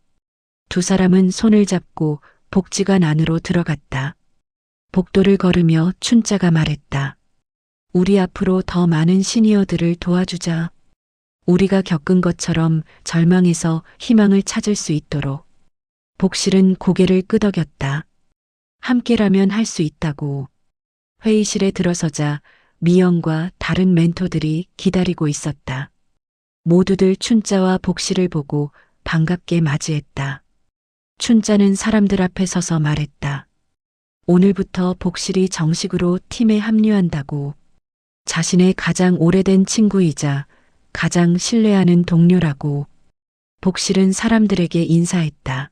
두 사람은 손을 잡고 복지관 안으로 들어갔다. 복도를 걸으며 춘자가 말했다. 우리 앞으로 더 많은 시니어들을 도와주자. 우리가 겪은 것처럼 절망에서 희망을 찾을 수 있도록. 복실은 고개를 끄덕였다. 함께라면 할 수 있다고. 회의실에 들어서자 미영과 다른 멘토들이 기다리고 있었다. 모두들 춘자와 복실을 보고 반갑게 맞이했다. 춘자는 사람들 앞에 서서 말했다. 오늘부터 복실이 정식으로 팀에 합류한다고. 자신의 가장 오래된 친구이자 가장 신뢰하는 동료라고. 복실은 사람들에게 인사했다.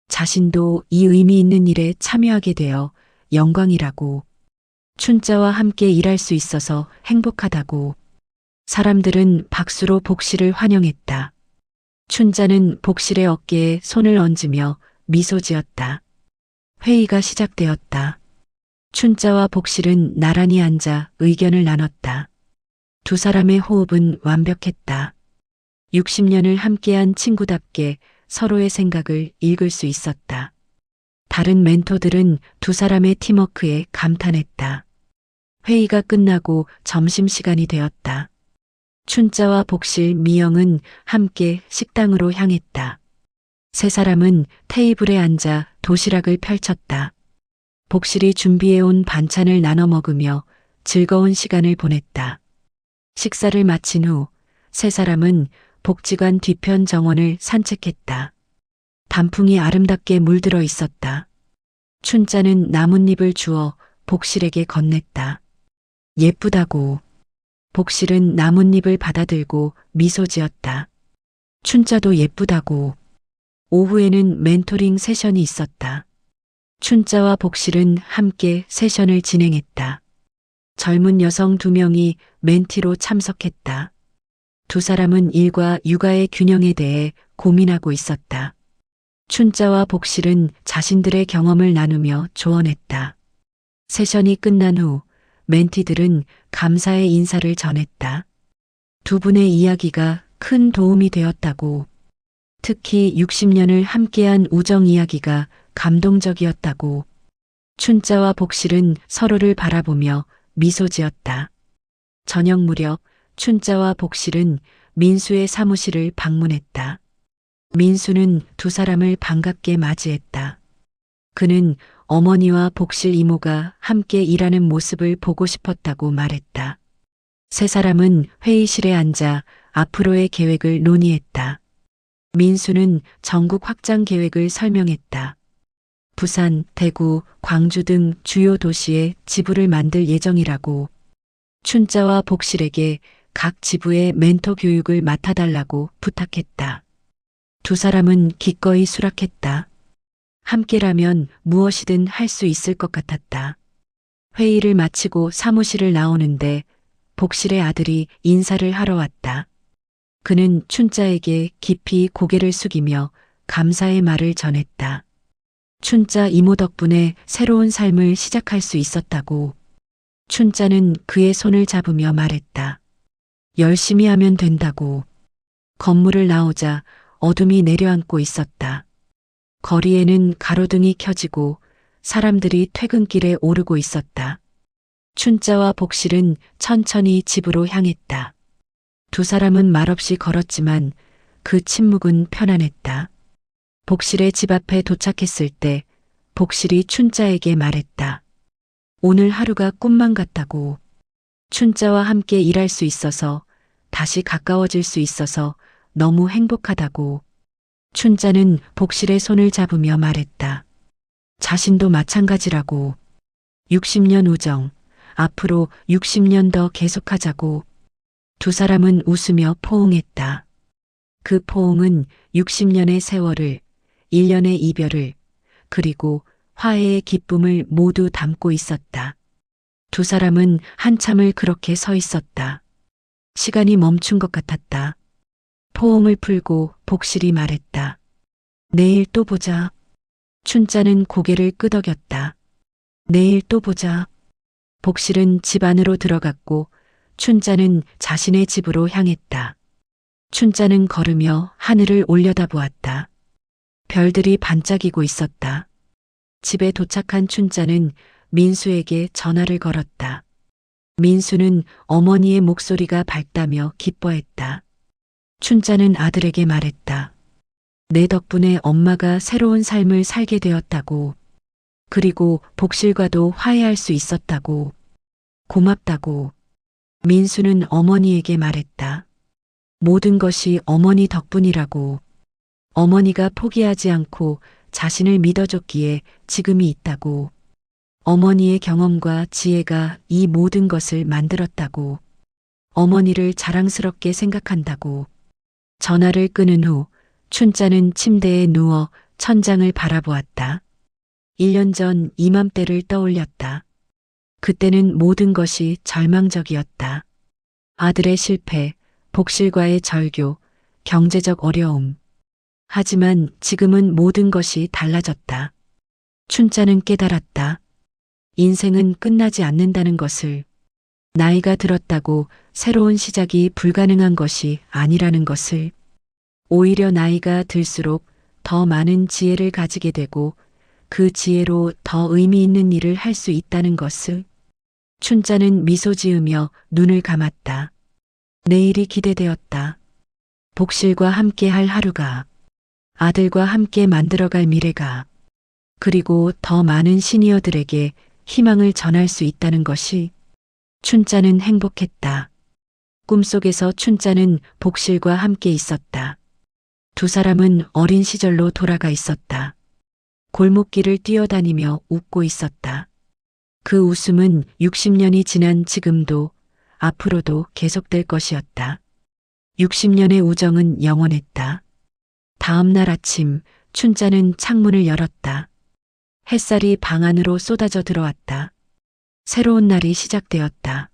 자신도 이 의미 있는 일에 참여하게 되어 영광이라고. 춘자와 함께 일할 수 있어서 행복하다고. 사람들은 박수로 복실을 환영했다. 춘자는 복실의 어깨에 손을 얹으며 미소 지었다. 회의가 시작되었다. 춘자와 복실은 나란히 앉아 의견을 나눴다. 두 사람의 호흡은 완벽했다. 60년을 함께한 친구답게 서로의 생각을 읽을 수 있었다. 다른 멘토들은 두 사람의 팀워크에 감탄했다. 회의가 끝나고 점심시간이 되었다. 춘자와 복실, 미영은 함께 식당으로 향했다. 세 사람은 테이블에 앉아 도시락을 펼쳤다. 복실이 준비해온 반찬을 나눠 먹으며 즐거운 시간을 보냈다. 식사를 마친 후 세 사람은 복지관 뒤편 정원을 산책했다. 단풍이 아름답게 물들어 있었다. 춘자는 나뭇잎을 주어 복실에게 건넸다. 예쁘다고. 복실은 나뭇잎을 받아들고 미소 지었다. 춘자도 예쁘다고. 오후에는 멘토링 세션이 있었다. 춘자와 복실은 함께 세션을 진행했다. 젊은 여성 2명이 멘티로 참석했다. 두 사람은 일과 육아의 균형에 대해 고민하고 있었다. 춘자와 복실은 자신들의 경험을 나누며 조언했다. 세션이 끝난 후 멘티들은 감사의 인사를 전했다. 두 분의 이야기가 큰 도움이 되었다고. 특히 60년을 함께한 우정 이야기가 감동적이었다고. 춘자와 복실은 서로를 바라보며 미소 지었다. 저녁 무렵 춘자와 복실은 민수의 사무실을 방문했다. 민수는 두 사람을 반갑게 맞이했다. 그는 어머니와 복실 이모가 함께 일하는 모습을 보고 싶었다고 말했다. 세 사람은 회의실에 앉아 앞으로의 계획을 논의했다. 민수는 전국 확장 계획을 설명했다. 부산, 대구, 광주 등 주요 도시에 지부를 만들 예정이라고. 춘자와 복실에게 각 지부의 멘토 교육을 맡아달라고 부탁했다. 두 사람은 기꺼이 수락했다. 함께라면 무엇이든 할 수 있을 것 같았다. 회의를 마치고 사무실을 나오는데 복실의 아들이 인사를 하러 왔다. 그는 춘자에게 깊이 고개를 숙이며 감사의 말을 전했다. 춘자 이모 덕분에 새로운 삶을 시작할 수 있었다고. 춘자는 그의 손을 잡으며 말했다. 열심히 하면 된다고. 건물을 나오자 어둠이 내려앉고 있었다. 거리에는 가로등이 켜지고 사람들이 퇴근길에 오르고 있었다. 춘자와 복실은 천천히 집으로 향했다. 두 사람은 말없이 걸었지만 그 침묵은 편안했다. 복실의 집 앞에 도착했을 때 복실이 춘자에게 말했다. 오늘 하루가 꿈만 같다고. 춘자와 함께 일할 수 있어서, 다시 가까워질 수 있어서 너무 행복하다고. 춘자는 복실의 손을 잡으며 말했다. 자신도 마찬가지라고. 60년 우정, 앞으로 60년 더 계속하자고. 두 사람은 웃으며 포옹했다. 그 포옹은 60년의 세월을, 1년의 이별을, 그리고 화해의 기쁨을 모두 담고 있었다. 두 사람은 한참을 그렇게 서 있었다. 시간이 멈춘 것 같았다. 포옹을 풀고 복실이 말했다. 내일 또 보자. 춘자는 고개를 끄덕였다. 내일 또 보자. 복실은 집 안으로 들어갔고 춘자는 자신의 집으로 향했다. 춘자는 걸으며 하늘을 올려다보았다. 별들이 반짝이고 있었다. 집에 도착한 춘자는 민수에게 전화를 걸었다. 민수는 어머니의 목소리가 밝다며 기뻐했다. 춘자는 아들에게 말했다. 내 덕분에 엄마가 새로운 삶을 살게 되었다고. 그리고 복실과도 화해할 수 있었다고. 고맙다고. 민수는 어머니에게 말했다. 모든 것이 어머니 덕분이라고. 어머니가 포기하지 않고 자신을 믿어줬기에 지금이 있다고. 어머니의 경험과 지혜가 이 모든 것을 만들었다고. 어머니를 자랑스럽게 생각한다고. 전화를 끊은 후 춘자는 침대에 누워 천장을 바라보았다. 1년 전 이맘때를 떠올렸다. 그때는 모든 것이 절망적이었다. 아들의 실패, 복실과의 절교, 경제적 어려움. 하지만 지금은 모든 것이 달라졌다. 춘자는 깨달았다. 인생은 끝나지 않는다는 것을. 나이가 들었다고 새로운 시작이 불가능한 것이 아니라는 것을. 오히려 나이가 들수록 더 많은 지혜를 가지게 되고 그 지혜로 더 의미 있는 일을 할 수 있다는 것을. 춘자는 미소 지으며 눈을 감았다. 내일이 기대되었다. 복실과 함께 할 하루가, 아들과 함께 만들어갈 미래가, 그리고 더 많은 시니어들에게 희망을 전할 수 있다는 것이. 춘자는 행복했다. 꿈속에서 춘자는 복실과 함께 있었다. 두 사람은 어린 시절로 돌아가 있었다. 골목길을 뛰어다니며 웃고 있었다. 그 웃음은 60년이 지난 지금도 앞으로도 계속될 것이었다. 60년의 우정은 영원했다. 다음 날 아침 춘자는 창문을 열었다. 햇살이 방 안으로 쏟아져 들어왔다. 새로운 날이 시작되었다.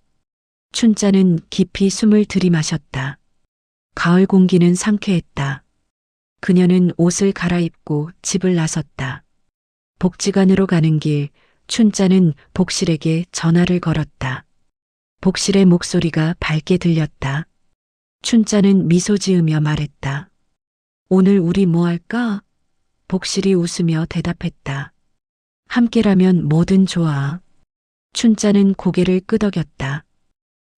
춘자는 깊이 숨을 들이마셨다. 가을 공기는 상쾌했다. 그녀는 옷을 갈아입고 집을 나섰다. 복지관으로 가는 길, 춘자는 복실에게 전화를 걸었다. 복실의 목소리가 밝게 들렸다. 춘자는 미소 지으며 말했다. 오늘 우리 뭐 할까? 복실이 웃으며 대답했다. 함께라면 뭐든 좋아. 춘자는 고개를 끄덕였다.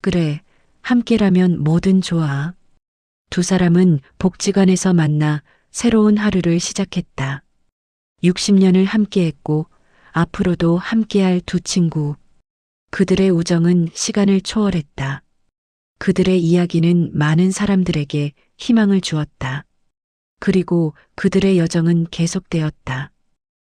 그래, 함께라면 뭐든 좋아. 두 사람은 복지관에서 만나 새로운 하루를 시작했다. 60년을 함께했고 앞으로도 함께할 두 친구. 그들의 우정은 시간을 초월했다. 그들의 이야기는 많은 사람들에게 희망을 주었다. 그리고 그들의 여정은 계속되었다.